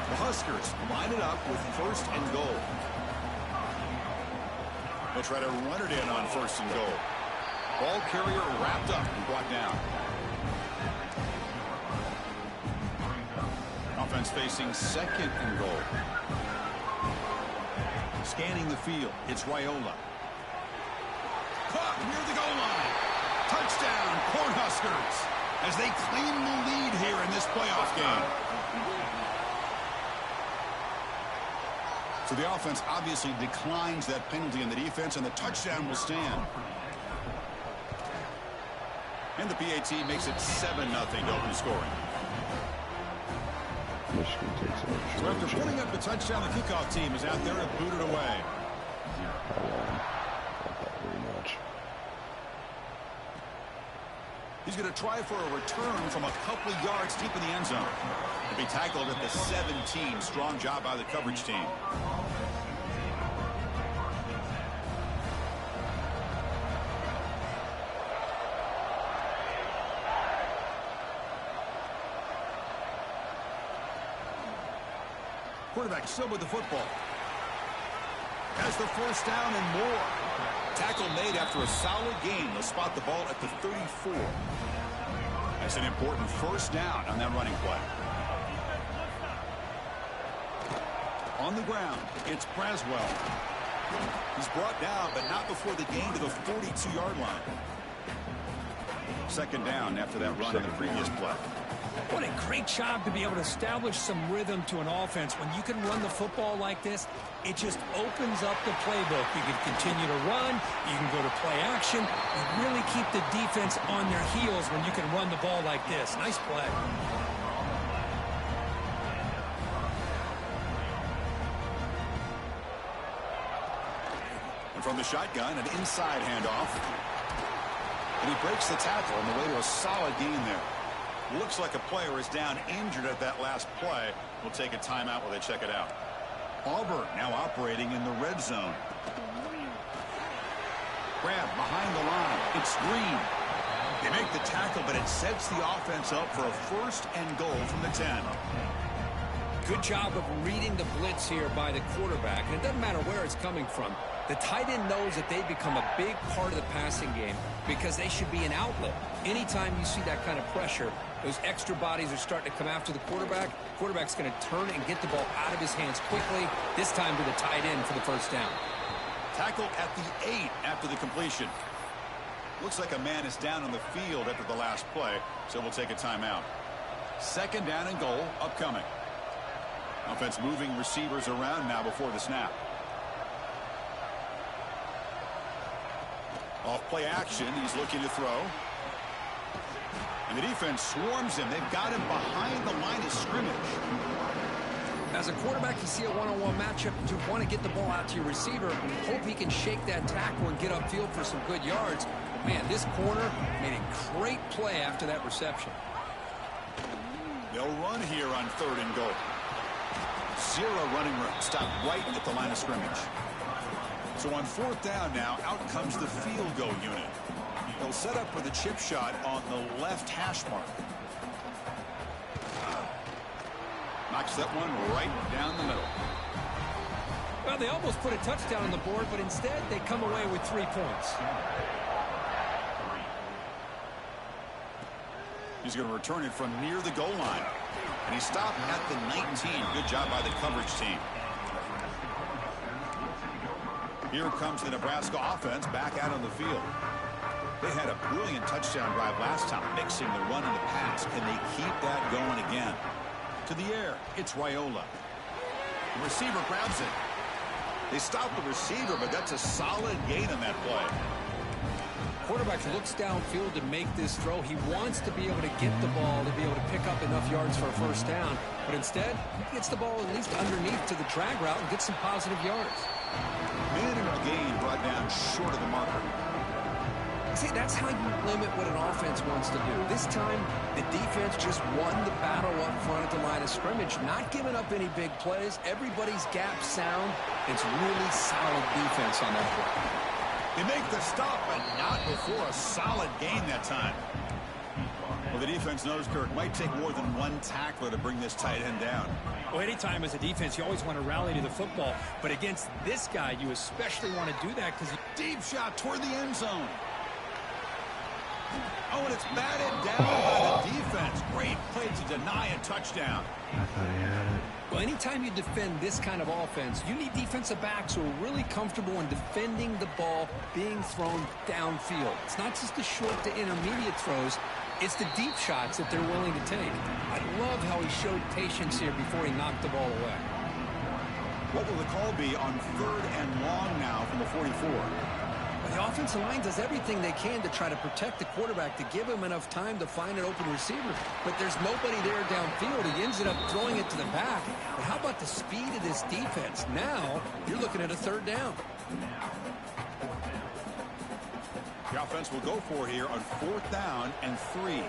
The Huskers line it up with 1st and goal. They'll try to run it in on 1st and goal. Ball carrier wrapped up and brought down. Offense facing 2nd and goal. Scanning the field, it's Raiola. Caught near the goal line. Touchdown, Cornhuskers, as they claim the lead here in this playoff game. So the offense obviously declines that penalty in the defense, and the touchdown will stand. And the PAT makes it 7-0 to open scoring. Michigan takes it. So after putting up the touchdown, the kickoff team is out there to boot it away. Not very much. He's going to try for a return from a couple of yards deep in the end zone. He'll be tackled at the 17. Strong job by the coverage team. Quarterback still with the football. Has the first down and more. Tackle made after a solid game. They'll spot the ball at the 34. That's an important first down on that running play. On the ground, it's Braswell. He's brought down, but not before the gain to the 42-yard line. 2nd down after that run on the previous play. What a great job to be able to establish some rhythm to an offense. When you can run the football like this, it just opens up the playbook. You can continue to run. You can go to play action. You really keep the defense on their heels when you can run the ball like this. Nice play. And from the shotgun, an inside handoff. And he breaks the tackle on the way to a solid gain there. Looks like a player is down injured at that last play. We'll take a timeout while they check it out. Auburn now operating in the red zone. Grab behind the line. It's Green. They make the tackle, but it sets the offense up for a 1st and goal from the 10. Good job of reading the blitz here by the quarterback. And it doesn't matter where it's coming from. The tight end knows that they become a big part of the passing game because they should be an outlet. Anytime you see that kind of pressure, those extra bodies are starting to come after the quarterback. Quarterback's going to turn and get the ball out of his hands quickly, this time to the tight end for the first down. Tackled at the 8 after the completion. Looks like a man is down on the field after the last play, so we'll take a timeout. 2nd down and goal upcoming. Offense moving receivers around now before the snap. Off play action, he's looking to throw. And the defense swarms him. They've got him behind the line of scrimmage. As a quarterback, you see a one-on-one matchup. You want to get the ball out to your receiver. Hope he can shake that tackle and get upfield for some good yards. Man, this corner made a great play after that reception. They'll run here on 3rd and goal. Zero running room. Stopped right at the line of scrimmage. So on fourth down now, out comes the field goal unit. They'll set up with a chip shot on the left hash mark. Knocks that one right down the middle. Well, they almost put a touchdown on the board, but instead they come away with 3 points. He's going to return it from near the goal line. And he stopped at the 19. Good job by the coverage team. Here comes the Nebraska offense back out on the field. They had a brilliant touchdown drive last time, mixing the run and the pass. Can they keep that going again? To the air, it's Raiola. The receiver grabs it. They stop the receiver, but that's a solid gain on that play. Quarterback looks downfield to make this throw. He wants to be able to get the ball to be able to pick up enough yards for a first down. But instead, he gets the ball at least underneath to the drag route and gets some positive yards. Minimal gain brought down short of the marker. See, that's how you limit what an offense wants to do. This time, the defense just won the battle up front at the line of scrimmage, not giving up any big plays. Everybody's gap sound. It's really solid defense on that play. They make the stop, but not before a solid gain that time. Well, the defense knows, Kirk, might take more than one tackler to bring this tight end down. Well, anytime as a defense, you always want to rally to the football. But against this guy, you especially want to do that because deep shot toward the end zone. Oh, and it's batted down by the defense. Great play to deny a touchdown. I thought he had it. Well, anytime you defend this kind of offense, you need defensive backs who are really comfortable in defending the ball being thrown downfield. It's not just the short to intermediate throws. It's the deep shots that they're willing to take. I love how he showed patience here before he knocked the ball away. What will the call be on 3rd and long now from the 44? The offensive line does everything they can to try to protect the quarterback to give him enough time to find an open receiver. But there's nobody there downfield. He ends up throwing it to the back. But how about the speed of this defense? Now you're looking at a 3rd down. The offense will go for here on 4th down and 3.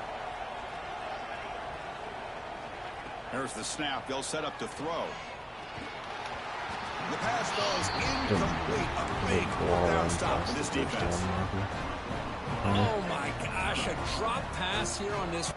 There's the snap. They'll set up to throw. The pass falls incomplete. A big 4th down stop for this defense. Oh, my gosh. A drop pass here on this.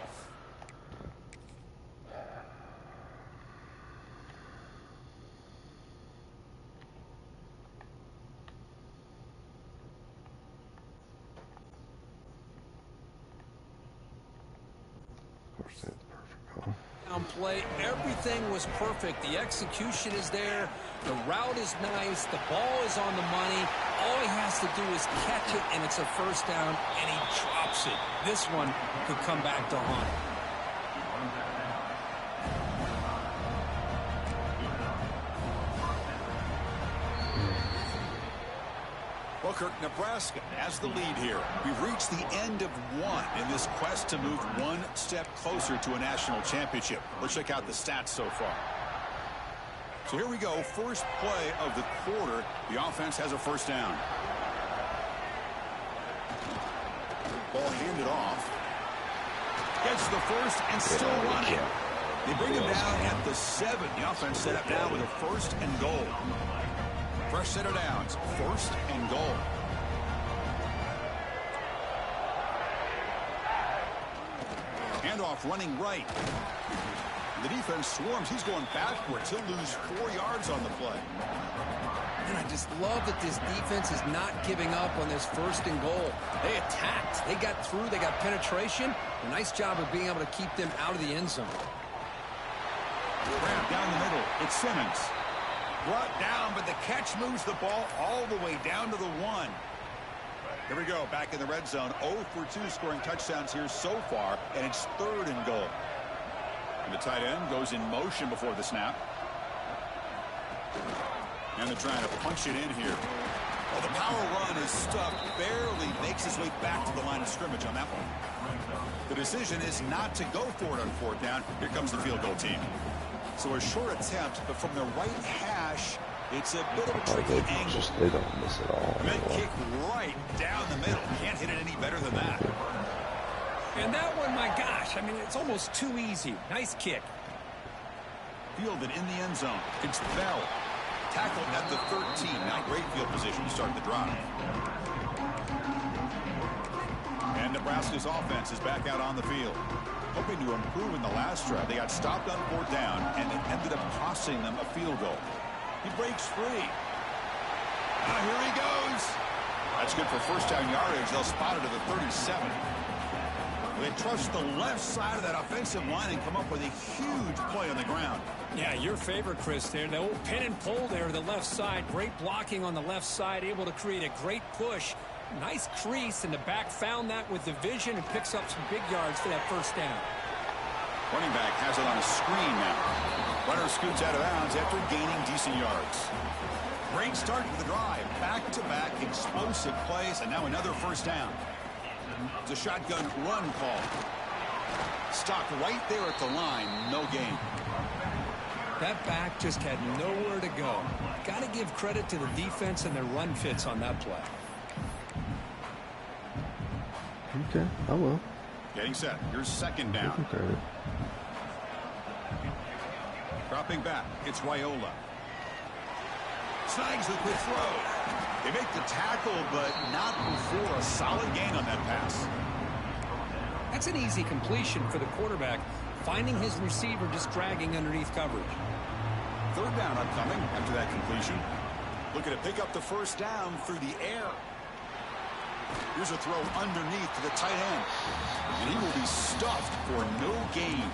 Play. Everything was perfect. The execution is there. The route is nice. The ball is on the money. All he has to do is catch it, and it's a first down, and he drops it. This one could come back to haunt him. Well, Kirk, Nebraska has the lead here. We've reached the end of one in this quest to move one step closer to a national championship. Let's check out the stats so far. So here we go. First play of the quarter. The offense has a first down. Ball handed off. Gets the first and still running. They bring him down at the 7. The offense set up now with a 1st and goal. Fresh set of downs, 1st and goal. Handoff running right. The defense swarms. He's going backwards. He'll lose 4 yards on the play. And I just love that this defense is not giving up on this 1st and goal. They attacked. They got through. They got penetration. A nice job of being able to keep them out of the end zone. Grab down the middle. It's Simmons. Brought down, but the catch moves the ball all the way down to the 1. Here we go, back in the red zone. 0 for 2 scoring touchdowns here so far, and it's 3rd and goal. And the tight end goes in motion before the snap. And they're trying to punch it in here. Well, the power run is stuffed, barely makes his way back to the line of scrimmage on that one. The decision is not to go for it on 4th down. Here comes the field goal team. So a short attempt, but from the right hash, it's a bit of a tricky angle. They don't miss it all. Good kick right down the middle. Can't hit it any better than that. And that one, my gosh, I mean, it's almost too easy. Nice kick. fielded in the end zone. It's Bell. Tackled at the 13. Now great field position to start the drive. And Nebraska's offense is back out on the field. Hoping to improve in the last drive. They got stopped on 4th down, and it ended up costing them a field goal. He breaks free. Now here he goes. That's good for first down yardage. They'll spot it at the 37. They trust the left side of that offensive line and come up with a huge play on the ground. Yeah, your favorite, Chris, there. The old pin and pull there to the left side. Great blocking on the left side, able to create a great push. Nice crease, and the back found that with the vision and picks up some big yards for that first down. Running back has it on a screen now. Runner scoots out of bounds after gaining decent yards. Great start to the drive. Back-to-back explosive plays, and now another first down. It's a shotgun run call. Stopped right there at the line. No gain. That back just had nowhere to go. Got to give credit to the defense and their run fits on that play. Okay, I will. Getting set. Here's second down. Dropping back. It's Raiola. Snags the quick throw. They make the tackle, but not before a solid gain on that pass. That's an easy completion for the quarterback, finding his receiver just dragging underneath coverage. Third down upcoming after that completion. Looking to pick up the first down through the air. Here's a throw underneath to the tight end. And he will be stuffed for no gain.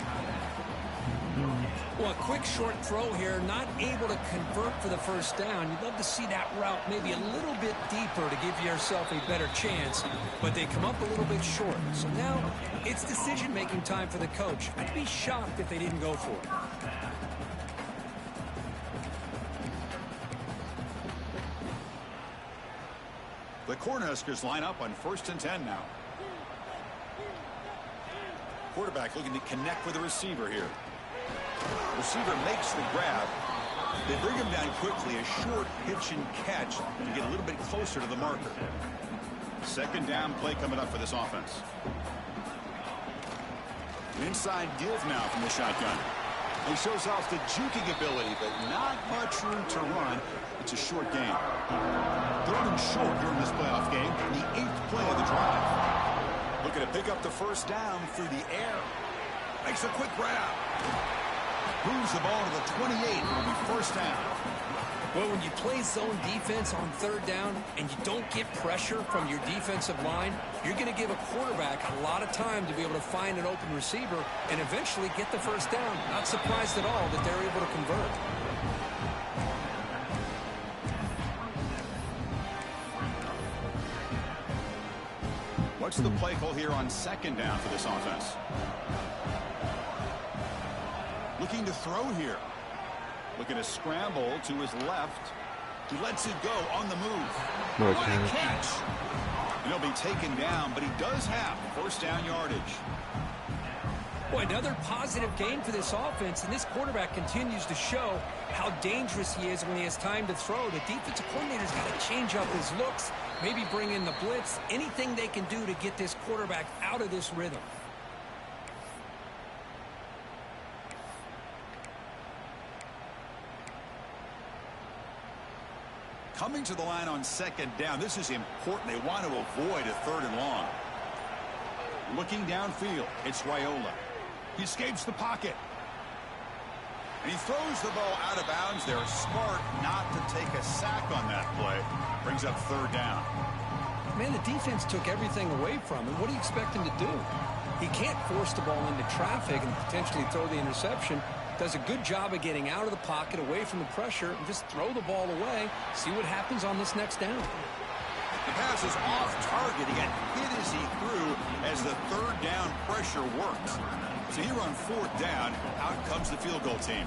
Well, a quick short throw here, not able to convert for the first down. You'd love to see that route maybe a little bit deeper to give yourself a better chance, but they come up a little bit short. So now it's decision-making time for the coach. I'd be shocked if they didn't go for it. The Cornhuskers line up on 1st and 10 now. Quarterback looking to connect with the receiver here. Receiver makes the grab. They bring him down quickly. A short pitch and catch to get a little bit closer to the marker. Second down play coming up for this offense. Inside give now from the shotgun. He shows off the juking ability, but not much room to run. It's a short game. 3rd and short during this playoff game. The 8th play of the drive. Looking to pick up the first down through the air. Makes a quick grab. Moves the ball to the 28. It will be first down. Well, when you play zone defense on 3rd down and you don't get pressure from your defensive line, you're going to give a quarterback a lot of time to be able to find an open receiver and eventually get the first down. Not surprised at all that they're able to convert. What's the play call here on 2nd down for this offense? Looking to throw here. Looking to scramble to his left. He lets it go on the move. What a catch. And he'll be taken down, but he does have first down yardage. Boy, another positive game for this offense, and this quarterback continues to show how dangerous he is when he has time to throw. The defensive coordinator's got to change up his looks, maybe bring in the blitz, anything they can do to get this quarterback out of this rhythm. Coming to the line on 2nd down. This is important. They want to avoid a 3rd and long. Looking downfield. It's Raiola. He escapes the pocket. And he throws the ball out of bounds. They're smart not to take a sack on that play. Brings up 3rd down. Man, the defense took everything away from him. What do you expect him to do? He can't force the ball into traffic and potentially throw the interception. Does a good job of getting out of the pocket, away from the pressure, and just throw the ball away. See what happens on this next down. The pass is off target. He got hit as he threw as the 3rd down pressure works. So here on 4th down, out comes the field goal team.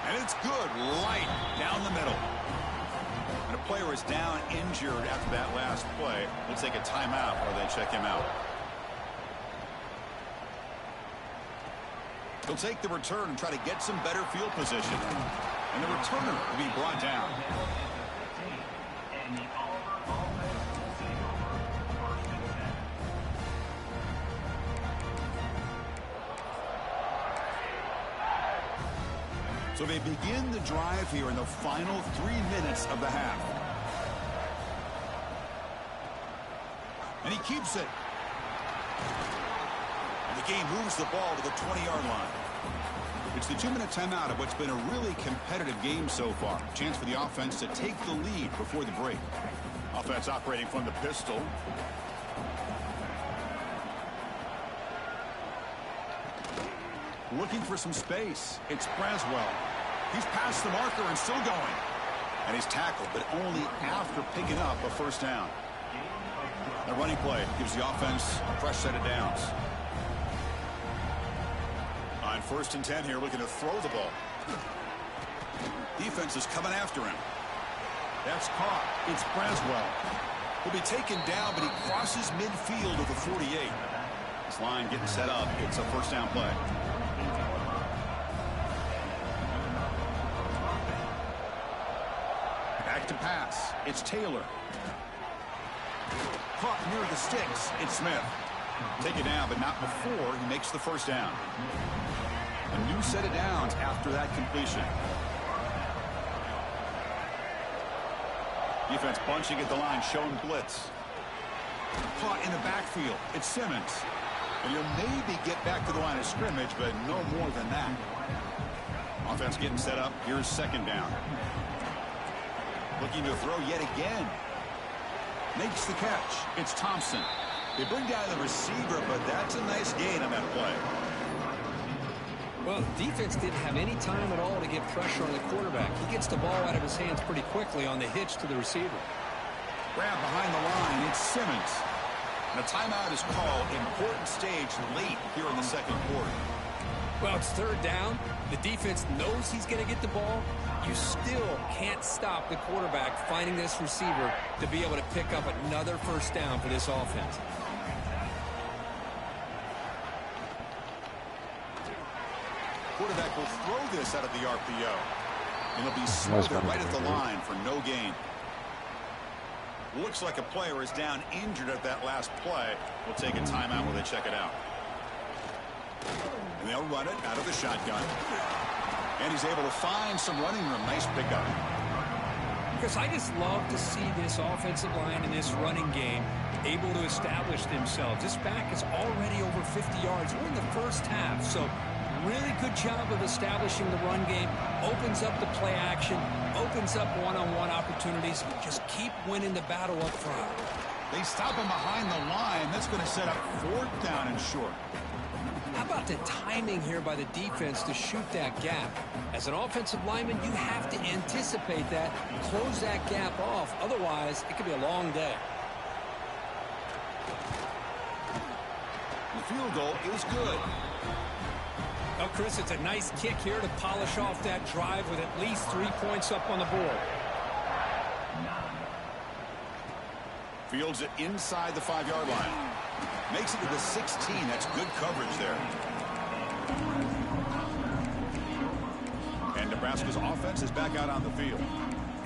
And it's good right down the middle. And a player is down injured after that last play. We'll take a timeout while they check him out. He'll take the return and try to get some better field position. And the returner will be brought down. So they begin the drive here in the final 3 minutes of the half. And he keeps it. And the game moves the ball to the 20-yard line. It's the 2-minute timeout of what's been a really competitive game so far. Chance for the offense to take the lead before the break. Offense operating from the pistol. Looking for some space. It's Braswell. He's past the marker and still going. And he's tackled, but only after picking up a first down. The running play gives the offense a fresh set of downs. On 1st and 10 here, looking to throw the ball. Defense is coming after him. That's caught. It's Braswell. He'll be taken down, but he crosses midfield of the 48. This line getting set up. It's a first down play. Back to pass. It's Taylor. Caught near the sticks. It's Smith. Take it down, but not before he makes the first down. A new set of downs after that completion. Defense bunching at the line, showing blitz. Caught in the backfield. It's Simmons. And he'll maybe get back to the line of scrimmage, but no more than that. Offense getting set up. Here's second down. Looking to throw yet again. Makes the catch. It's Thompson. They bring down the receiver, but that's a nice gain on that play. Well, defense didn't have any time at all to get pressure on the quarterback. He gets the ball out of his hands pretty quickly on the hitch to the receiver. Grab behind the line. It's Simmons. And a timeout is called. Important stage late here in the second quarter. Well, it's third down. The defense knows he's going to get the ball. You still can't stop the quarterback finding this receiver to be able to pick up another first down for this offense. Quarterback will throw this out of the RPO. And he'll be smothered right at the line for no gain. Looks like a player is down injured at that last play. We'll take a timeout while they check it out. And they'll run it out of the shotgun. And he's able to find some running room. Nice pickup. Because I just love to see this offensive line in this running game able to establish themselves. This back is already over 50 yards. We're in the first half, so really good job of establishing the run game. Opens up the play action, opens up one-on-one opportunities. Just keep winning the battle up front. They stop him behind the line. That's going to set up 4th down and short. How about the timing here by the defense to shoot that gap? As an offensive lineman, you have to anticipate that, close that gap off. Otherwise, it could be a long day. The field goal is good. Well, Chris, it's a nice kick here to polish off that drive with at least 3 points up on the board. Fields it inside the 5-yard line. Makes it to the 16. That's good coverage there. And Nebraska's offense is back out on the field.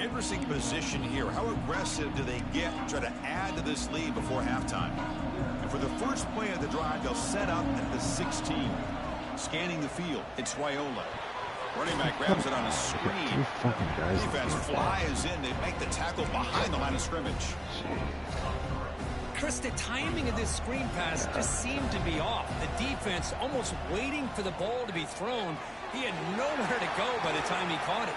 Interesting position here. How aggressive do they get to try to add to this lead before halftime? And for the first play of the drive, they'll set up at the 16. Scanning the field, it's Raiola. Running back grabs it on a screen. Defense flies in. They make the tackle behind the line of scrimmage. Chris, the timing of this screen pass just seemed to be off. The defense almost waiting for the ball to be thrown. He had nowhere to go by the time he caught it.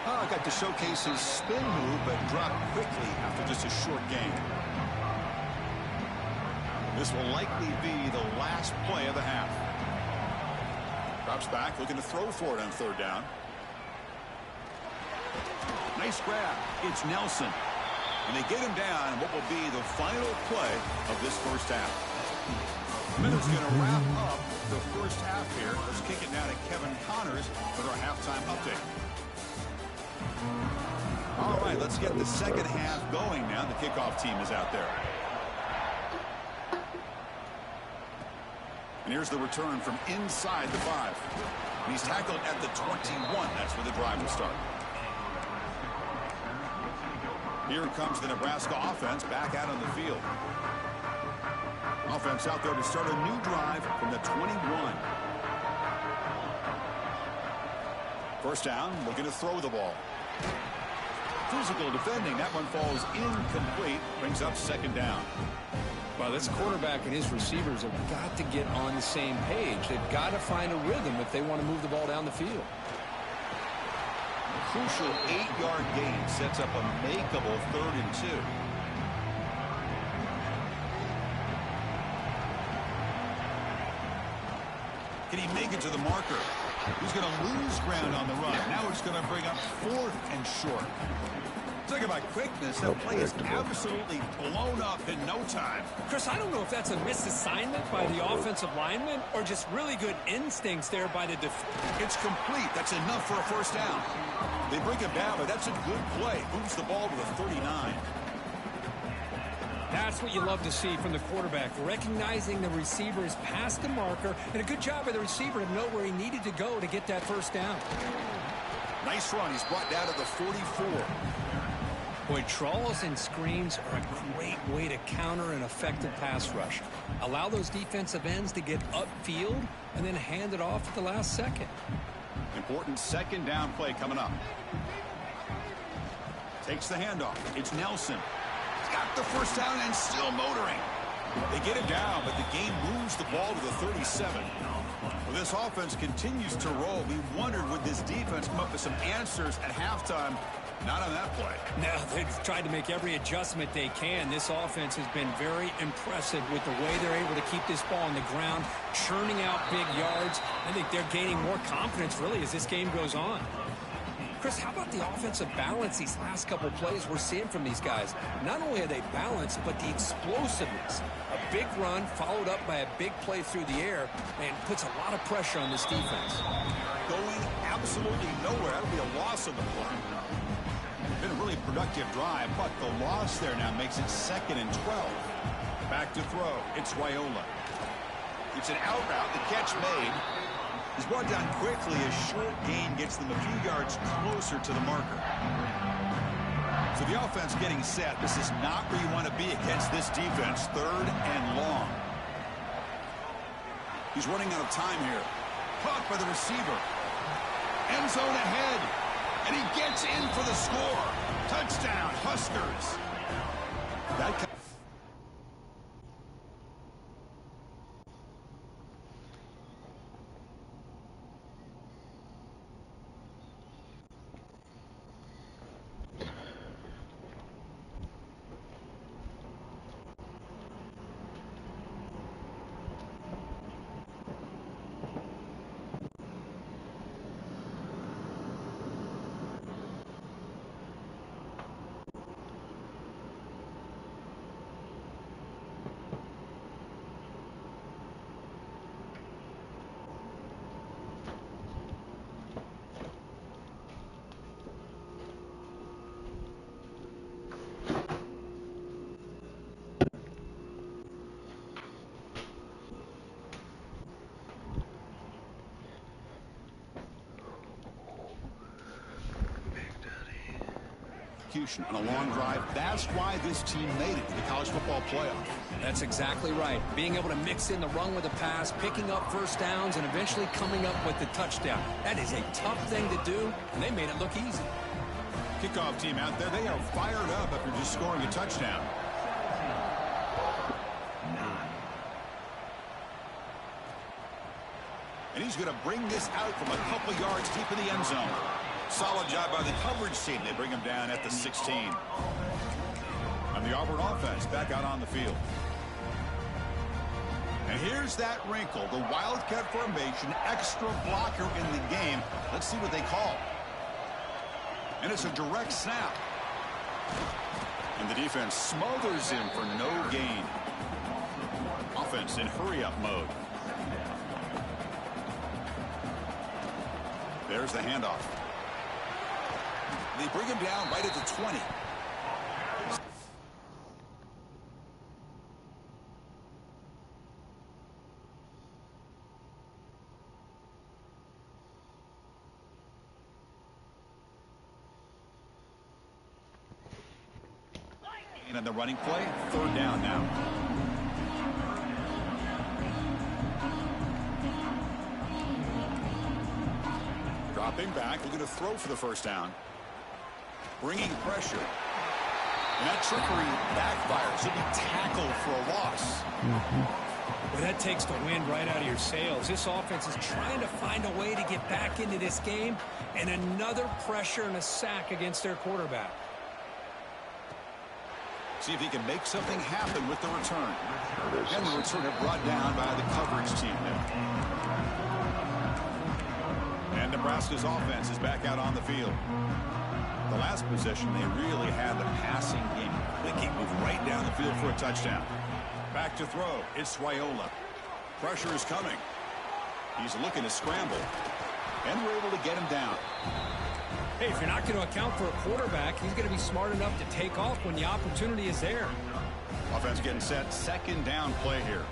Got to showcase his spin move, but dropped quickly after just a short gain. This will likely be the last play of the half. Drops back, looking to throw for it on 3rd down. Nice grab. It's Nelson. And they get him down in what will be the final play of this first half. Minutes going to wrap up the first half here. Let's kick it now to Kevin Connors for our halftime update. All right, let's get the second half going now. The kickoff team is out there. And here's the return from inside the 5. And he's tackled at the 21. That's where the drive will start. Here comes the Nebraska offense back out on the field. Offense out there to start a new drive from the 21. First down, looking to throw the ball. Physical defending. That one falls incomplete. Brings up second down. Well, this quarterback and his receivers have got to get on the same page. They've got to find a rhythm if they want to move the ball down the field. A crucial 8-yard gain sets up a makeable 3rd and 2. Can he make it to the marker? He's going to lose ground on the run. Now it's going to bring up 4th and short. Talk about quickness. That play is absolutely blown up in no time. Chris, I don't know if that's a misassignment by the offensive lineman or just really good instincts there by the defense. It's complete. That's enough for a first down. They bring him down, but that's a good play. Moves the ball to the 39. That's what you love to see from the quarterback, recognizing the receiver is past the marker, and a good job by the receiver to know where he needed to go to get that first down. Nice run. He's brought down to the 44. Boy, trawls and screens are a great way to counter an effective pass rush. Allow those defensive ends to get upfield and then hand it off at the last second. Important second down play coming up. Takes the handoff. It's Nelson. He's got the first down and still motoring. They get him down, but the game moves the ball to the 37. Well, this offense continues to roll. We wondered, would this defense come up with some answers at halftime? Not on that play. No, they've tried to make every adjustment they can. This offense has been very impressive with the way they're able to keep this ball on the ground, churning out big yards. I think they're gaining more confidence, really, as this game goes on. Chris, how about the offensive balance these last couple plays we're seeing from these guys? Not only are they balanced, but the explosiveness. A big run followed up by a big play through the air, and puts a lot of pressure on this defense. Going absolutely nowhere. That would be a loss of the play. Been a really productive drive, but the loss there now makes it 2nd and 12. Back to throw. It's Raiola. It's an out route. The catch made. He's brought down quickly. A short gain gets them a few yards closer to the marker. So the offense getting set. This is not where you want to be against this defense. 3rd and long. He's running out of time here. Caught by the receiver. End zone ahead. And he gets in for the score. Touchdown, Huskers. That on a long drive. That's why this team made it to the college football playoff. That's exactly right. Being able to mix in the run with the pass, picking up first downs, and eventually coming up with the touchdown. That is a tough thing to do, and they made it look easy. Kickoff team out there, they are fired up after just scoring a touchdown. And he's going to bring this out from a couple yards deep in the end zone. Solid job by the coverage team. They bring him down at the 16. And the Auburn offense back out on the field. And here's that wrinkle. The Wildcat formation, extra blocker in the game. Let's see what they call. And it's a direct snap. And the defense smothers him for no gain. Offense in hurry-up mode. There's the handoff. They bring him down right at the 20. And the running play, 3rd down now. Dropping back, looking to throw for the first down. Bringing pressure. And that trickery backfires. He'll be tackled for a loss. Well, that takes the wind right out of your sails. This offense is trying to find a way to get back into this game, and another pressure and a sack against their quarterback. See if he can make something happen with the return. And the returner brought down by the coverage team there. And Nebraska's offense is back out on the field. The last possession, they really had the passing game clicking, moved right down the field for a touchdown. Back to throw. It's Raiola. Pressure is coming. He's looking to scramble. And we're able to get him down. Hey, if you're not going to account for a quarterback, he's going to be smart enough to take off when the opportunity is there. Offense getting set. Second down play here.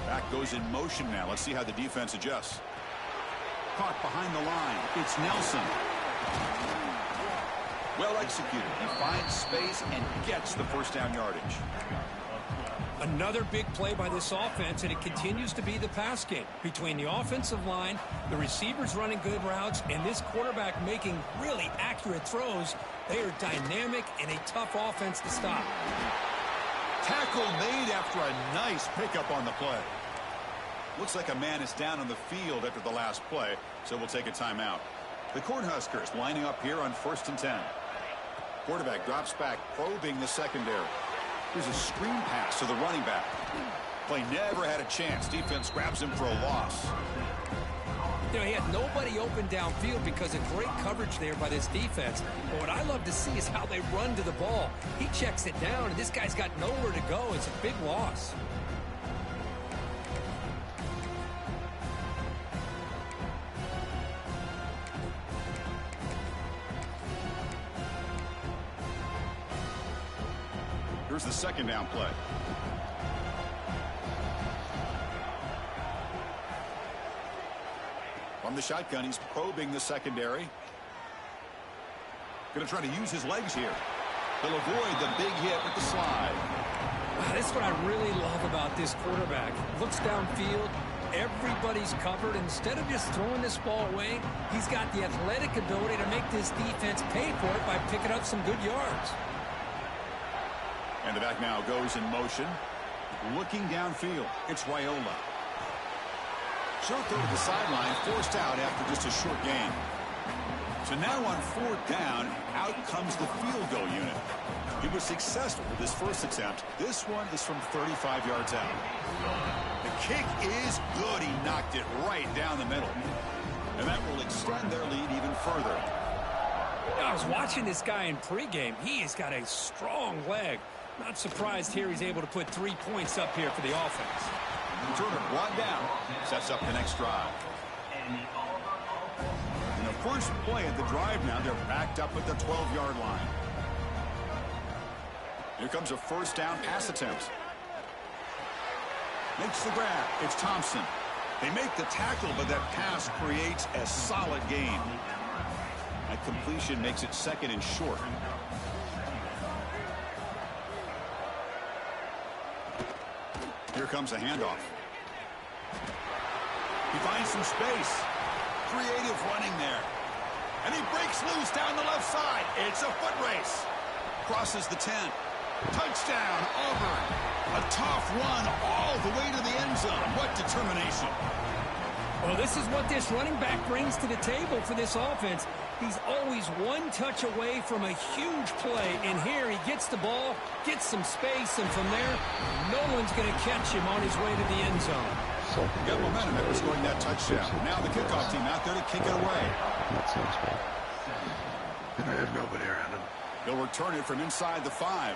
Back goes in motion now. Let's see how the defense adjusts. Caught behind the line. It's Nelson. Well executed. He finds space and gets the first down yardage. Another big play by this offense, and it continues to be the pass game. Between the offensive line, the receivers running good routes, and this quarterback making really accurate throws, they are dynamic and a tough offense to stop. Tackle made after a nice pickup on the play. Looks like a man is down on the field after the last play, so we'll take a timeout. The Cornhuskers lining up here on 1st and 10. Quarterback drops back, probing the secondary. Here's a screen pass to the running back. Play never had a chance. Defense grabs him for a loss. You know, he had nobody open downfield because of great coverage there by this defense. But what I love to see is how they run to the ball. He checks it down, and this guy's got nowhere to go. It's a big loss. Here's the second down play. From the shotgun, he's probing the secondary. Going to try to use his legs here. He'll avoid the big hit with the slide. Wow, that's what I really love about this quarterback. Looks downfield. Everybody's covered. Instead of just throwing this ball away, he's got the athletic ability to make this defense pay for it by picking up some good yards. And the back now goes in motion. Looking downfield. It's Raiola. Short throw to the sideline. Forced out after just a short gain. So now on 4th down, out comes the field goal unit. He was successful with his first attempt. This one is from 35 yards out. The kick is good. He knocked it right down the middle. And that will extend their lead even further. I was watching this guy in pregame. He has got a strong leg. Not surprised here he's able to put 3 points up here for the offense. Turner brought down. Sets up the next drive. In the first play of the drive now, they're backed up at the 12-yard line. Here comes a first down pass attempt. Makes the grab. It's Thompson. They make the tackle, but that pass creates a solid gain. That completion makes it 2nd and short. Here comes a handoff. He finds some space. Creative running there. And he breaks loose down the left side. It's a foot race. Crosses the 10. Touchdown, Auburn. A tough run all the way to the end zone. What determination. Well, this is what this running back brings to the table for this offense. He's always one touch away from a huge play. And here he gets the ball, gets some space, and from there, no one's going to catch him on his way to the end zone. Got momentum after scoring that touchdown. Now the kickoff team out there to kick it away. That sounds bad. And I have nobody around him. He'll return it from inside the 5.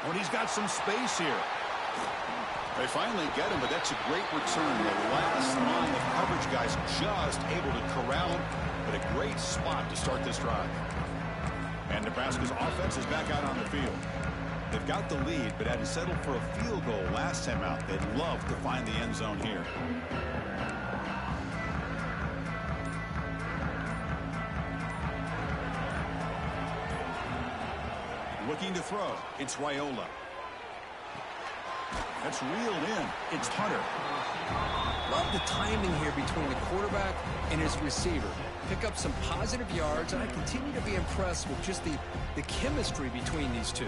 When he's got some space here. They finally get him, but that's a great return. The last line of coverage guys just able to corral him, but a great spot to start this drive. And Nebraska's offense is back out on the field. They've got the lead, but had to settle for a field goal last time out. They'd love to find the end zone here. Looking to throw. It's Raiola. That's reeled in. It's Hunter. Love the timing here between the quarterback and his receiver. Pick up some positive yards, and I continue to be impressed with just the chemistry between these two.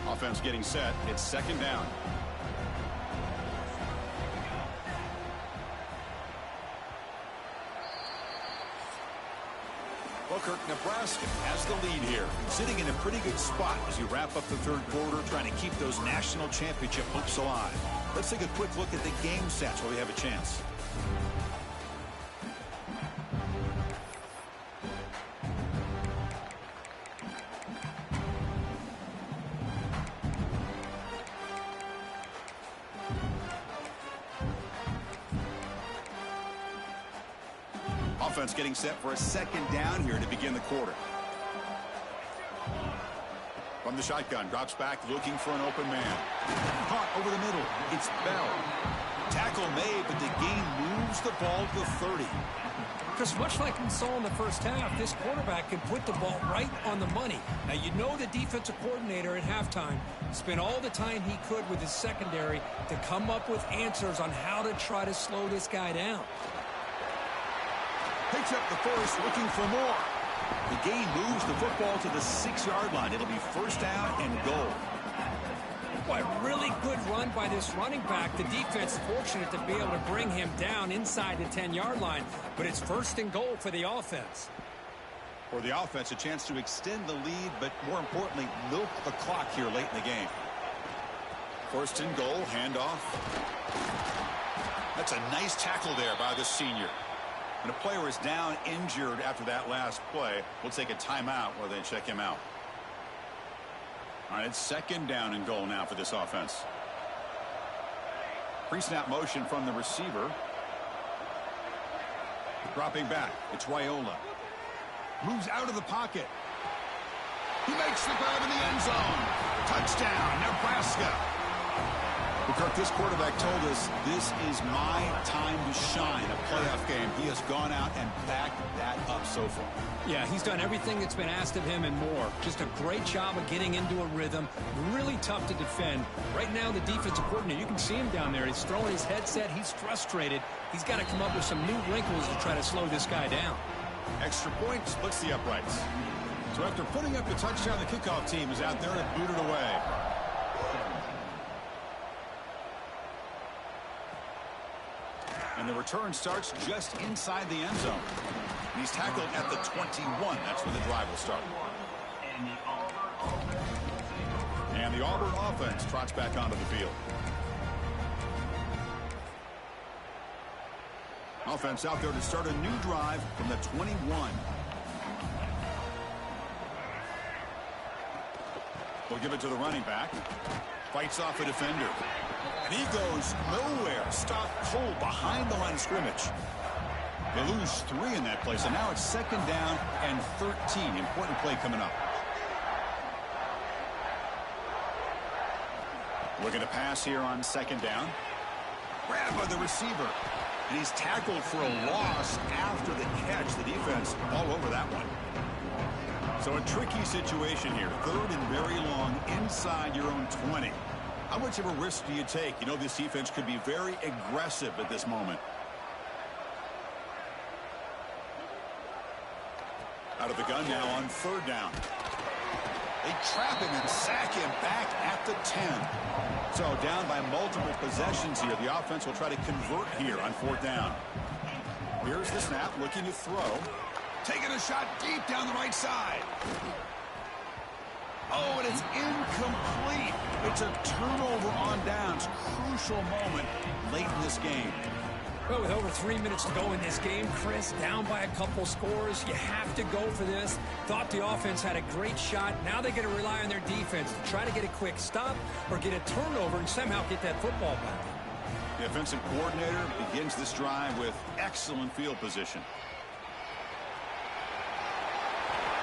Offense getting set. It's second down. Well, Kirk, Nebraska has the lead here, sitting in a pretty good spot as you wrap up the third quarter, trying to keep those national championship hopes alive. Let's take a quick look at the game stats while we have a chance. Offense getting set for a second down here to begin the quarter. From the shotgun, drops back looking for an open man. Caught over the middle. It's Bell. Tackle made, but the gain moves the ball to the 30. Because much like we saw in the first half, this quarterback can put the ball right on the money. Now, you know the defensive coordinator at halftime spent all the time he could with his secondary to come up with answers on how to try to slow this guy down. Picks up the first, looking for more. The gain moves the football to the 6-yard line. It'll be first down and goal. Boy, really good run by this running back. The defense is fortunate to be able to bring him down inside the 10-yard line, but it's first and goal for the offense. For the offense, a chance to extend the lead, but more importantly, milk the clock here late in the game. First and goal, handoff. That's a nice tackle there by the senior. When a player is down injured after that last play, we'll take a timeout while they check him out. All right, it's second down and goal now for this offense. Pre-snap motion from the receiver. Dropping back, it's Raiola. Moves out of the pocket. He makes the grab in the end zone. Touchdown, Nebraska. Well, Kirk, this quarterback told us this is my time to shine, a playoff game. He has gone out and backed that up so far. Yeah, he's done everything that's been asked of him and more. Just a great job of getting into a rhythm. Really tough to defend. Right now, the defensive coordinator, you can see him down there. He's throwing his headset. He's frustrated. He's got to come up with some new wrinkles to try to slow this guy down. Extra point splits the uprights. So after putting up the touchdown, the kickoff team is out there and booted away. And the return starts just inside the end zone. He's tackled at the 21. That's where the drive will start. And the Auburn offense trots back onto the field. Offense out there to start a new drive from the 21. We'll give it to the running back. Fights off a defender. And he goes nowhere. Stopped cold behind the line of scrimmage. They lose 3 in that play, so now it's second down and 13. Important play coming up. Looking to pass here on second down. Grabbed by the receiver. And he's tackled for a loss after the catch. The defense all over that one. So a tricky situation here. Third and very long inside your own 20. How much of a risk do you take? You know this defense could be very aggressive at this moment. Out of the gun now on third down. They trap him and sack him back at the 10. So down by multiple possessions here. The offense will try to convert here on fourth down. Here's the snap, looking to throw. Taking a shot deep down the right side. Oh, and it's incomplete. It's a turnover on downs. Crucial moment late in this game. Well, with over 3 minutes to go in this game, Chris, down by a couple scores, you have to go for this. Thought the offense had a great shot. Now they got to rely on their defense to try to get a quick stop or get a turnover and somehow get that football back. The offensive coordinator begins this drive with excellent field position.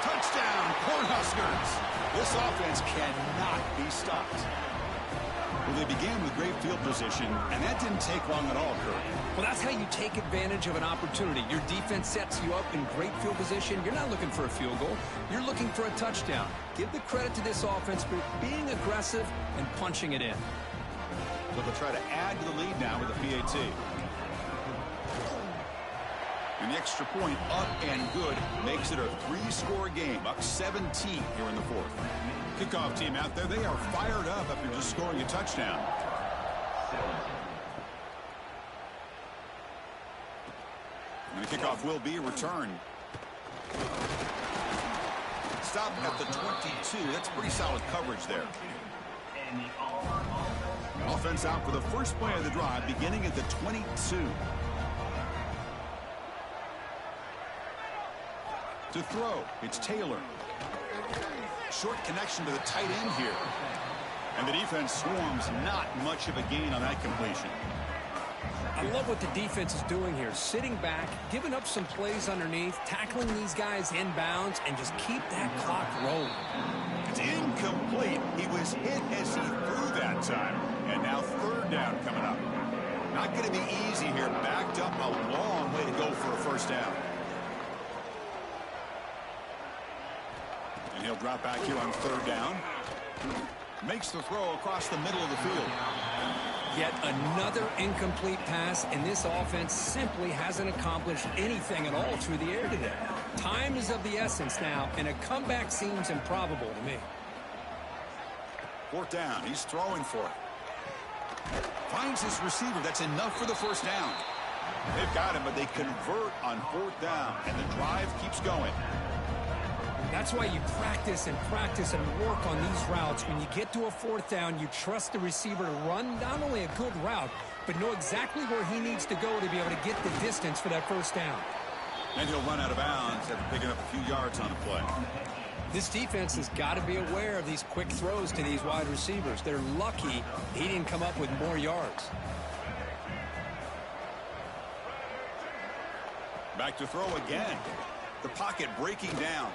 Touchdown, Cornhuskers! This offense cannot be stopped. Well, they began with great field position, and that didn't take long at all, Kirk. Well, that's how you take advantage of an opportunity. Your defense sets you up in great field position. You're not looking for a field goal. You're looking for a touchdown. Give the credit to this offense for being aggressive and punching it in. So they'll try to add to the lead now with a PAT. And the extra point up and good makes it a 3-score game, up 17 here in the fourth. Kickoff team out there, they are fired up after just scoring a touchdown. And the kickoff will be returned. Stop at the 22. That's pretty solid coverage there. Offense out for the first play of the drive, beginning at the 22. To throw, it's Taylor. Short connection to the tight end here. And the defense swarms, not much of a gain on that completion. I love what the defense is doing here. Sitting back, giving up some plays underneath, tackling these guys inbounds, and just keep that clock rolling. It's incomplete. He was hit as he threw that time. And now third down coming up. Not going to be easy here. Backed up a long way to go for a first down. And he'll drop back here on third down. Makes the throw across the middle of the field. Yet another incomplete pass, and this offense simply hasn't accomplished anything at all through the air today. Time is of the essence now, and a comeback seems improbable to me. Fourth down. He's throwing for it. Finds his receiver. That's enough for the first down. They've got him, but they convert on fourth down, and the drive keeps going. That's why you practice and work on these routes. When you get to a fourth down, you trust the receiver to run not only a good route, but know exactly where he needs to go to be able to get the distance for that first down. And he'll run out of bounds after picking up a few yards on the play. This defense has got to be aware of these quick throws to these wide receivers. They're lucky he didn't come up with more yards. Back to throw again. The pocket breaking down.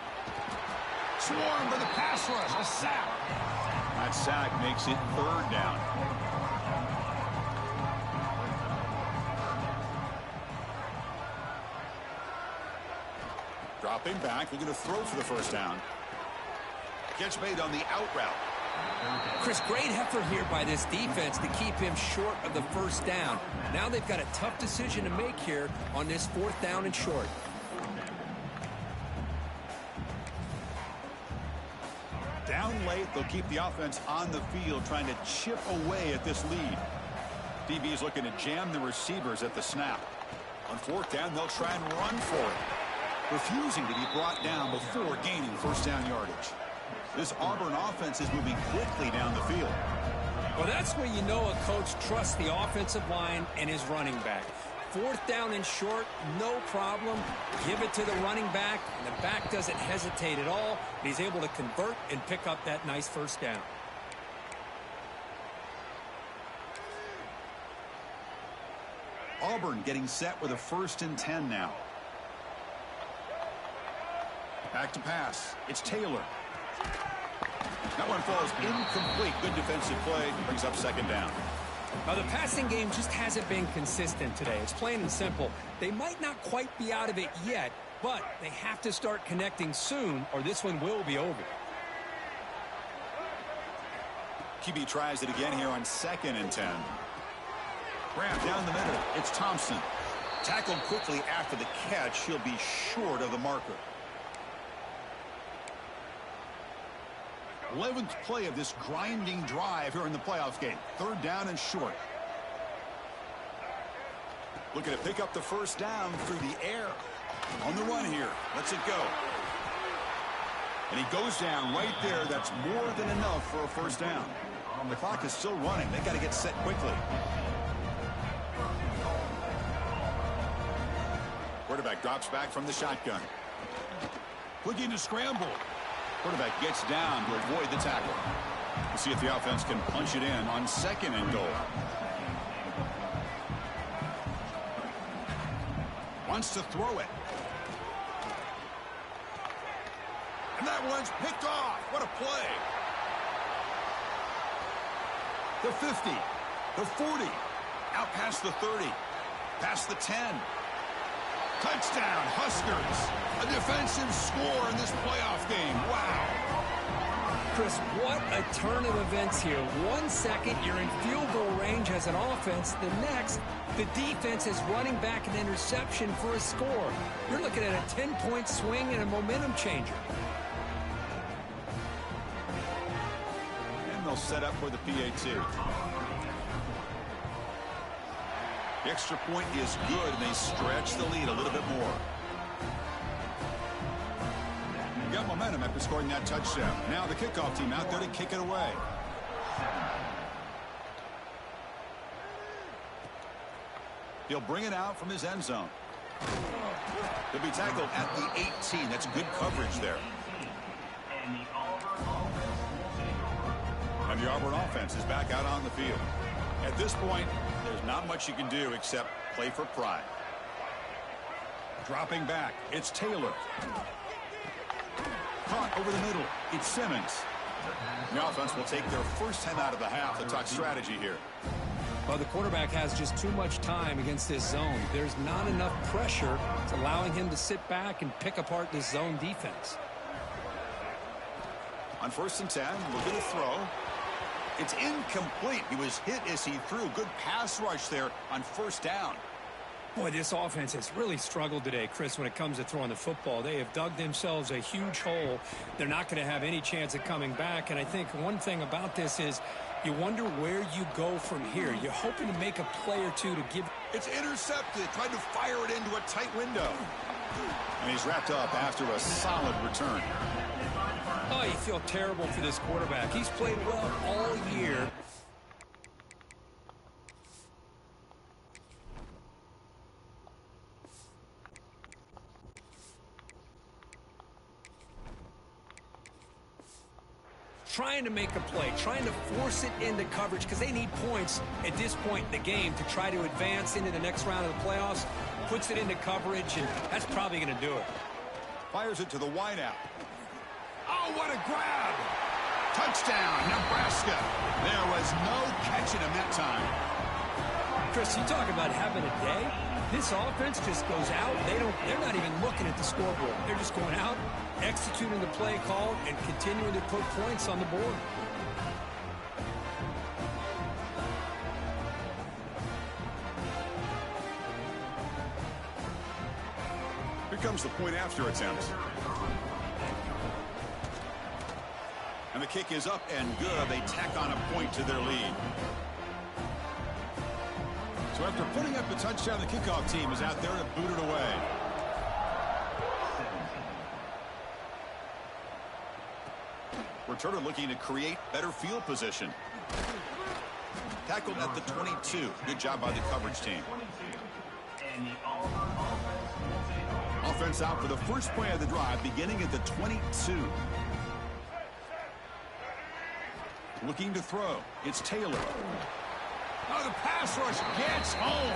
Swarm for the pass rush. A sack. That sack makes it third down. Dropping back. Looking to throw for the first down. Catch made on the out route. Chris, great effort here by this defense to keep him short of the first down. Now they've got a tough decision to make here on this fourth down and short. Down late, they'll keep the offense on the field trying to chip away at this lead. DB is looking to jam the receivers at the snap. On fourth down, they'll try and run for it, refusing to be brought down before gaining first down yardage. This Auburn offense is moving quickly down the field. Well, that's where you know a coach trusts the offensive line and his running back. Fourth down and short, no problem. Give it to the running back, and the back doesn't hesitate at all. He's able to convert and pick up that nice first down. Auburn getting set with a 1st and 10 now. Back to pass. It's Taylor. That one falls incomplete. Good defensive play. Brings up second down. Now, the passing game just hasn't been consistent today. It's plain and simple. They might not quite be out of it yet, but they have to start connecting soon, or this one will be over. QB tries it again here on 2nd and 10. Grab down the middle. It's Thompson. Tackled quickly after the catch. He'll be short of the marker. 11th play of this grinding drive here in the playoff game. Third down and short. Looking to pick up the first down through the air. On the run here. Lets it go. And he goes down right there. That's more than enough for a first down. The clock is still running. They got to get set quickly. Quarterback drops back from the shotgun. Looking to scramble. Quarterback gets down to avoid the tackle. We'll see if the offense can punch it in on 2nd and goal. Wants to throw it. And that one's picked off. What a play. The 50. The 40. Out past the 30. Past the 10. Touchdown, Huskers. A defensive score in this playoff game. Wow. Chris, what a turn of events here. 1 second, you're in field goal range as an offense. The next, the defense is running back an interception for a score. You're looking at a 10-point swing and a momentum changer. And they'll set up for the PAT. The extra point is good, and they stretch the lead a little bit more. You got momentum after scoring that touchdown. Now the kickoff team out there to kick it away. He'll bring it out from his end zone. He'll be tackled at the 18. That's good coverage there. And the Auburn offense is back out on the field. At this point, there's not much you can do except play for pride. Dropping back, it's Taylor. Caught over the middle, it's Simmons. The offense will take their first 10 out of the half to talk strategy here. Well, the quarterback has just too much time against this zone. There's not enough pressure. It's allowing him to sit back and pick apart this zone defense. On 1st and 10, look at the throw. It's incomplete. He was hit as he threw. Good pass rush there on 1st down. Boy, this offense has really struggled today, Chris, when it comes to throwing the football. They have dug themselves a huge hole. They're not going to have any chance of coming back. And I think one thing about this is you wonder where you go from here. You're hoping to make a play or two to give. It's intercepted. Tried to fire it into a tight window. And he's wrapped up after a solid return. Oh, you feel terrible for this quarterback. He's played well all year. Trying to make a play, trying to force it into coverage because they need points at this point in the game to try to advance into the next round of the playoffs. Puts it into coverage, and that's probably going to do it. Fires it to the wideout. Oh, what a grab! Touchdown, Nebraska. There was no catching him that time. Chris, you talk about having a day. This offense just goes out. They're not even looking at the scoreboard. They're just going out, executing the play call, and continuing to put points on the board. Here comes the point after attempt. And the kick is up and good. They tack on a point to their lead. So after putting up the touchdown, the kickoff team is out there to boot it away. Returner looking to create better field position. Tackled at the 22. Good job by the coverage team. Offense out for the first play of the drive, beginning at the 22. Looking to throw. It's Taylor. Oh, the pass rush gets home.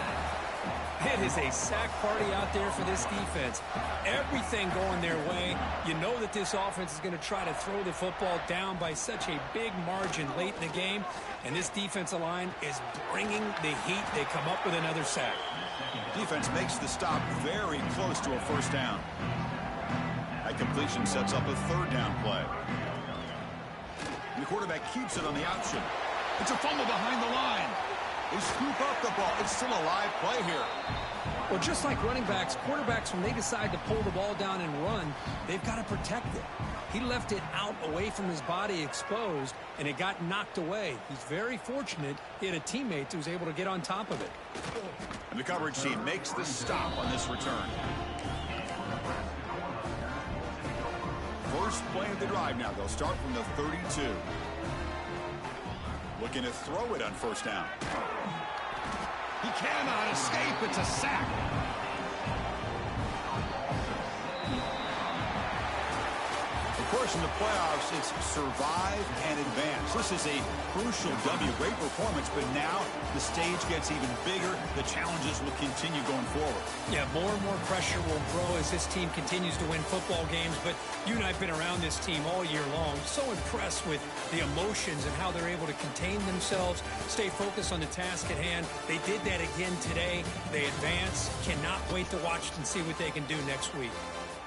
It is a sack party out there for this defense. Everything going their way. You know that this offense is going to try to throw the football down by such a big margin late in the game. And this defensive line is bringing the heat. They come up with another sack. Defense makes the stop very close to a first down. That completion sets up a 3rd down play. And the quarterback keeps it on the option. It's a fumble behind the line. They scoop up the ball. It's still a live play here. Well, just like running backs, quarterbacks, when they decide to pull the ball down and run, they've got to protect it. He left it out away from his body exposed, and it got knocked away. He's very fortunate he had a teammate who was able to get on top of it. And the coverage team makes the stop on this return. First play of the drive now. They'll start from the 32. Looking to throw it on 1st down. He cannot escape. It's a sack. The course, in the playoffs, it's survive and advance. This is a crucial W. Great performance, but now the stage gets even bigger. The challenges will continue going forward. Yeah, more and more pressure will grow as this team continues to win football games. But you and I have been around this team all year long. So impressed with the emotions and how they're able to contain themselves, stay focused on the task at hand. They did that again today. They advance. Cannot wait to watch and see what they can do next week.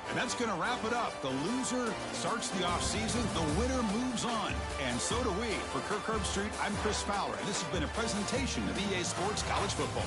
And that's going to wrap it up. The loser starts the offseason. The winner moves on. And so do we. For Kirk Herbstreit, I'm Chris Fowler. And this has been a presentation of EA Sports College Football.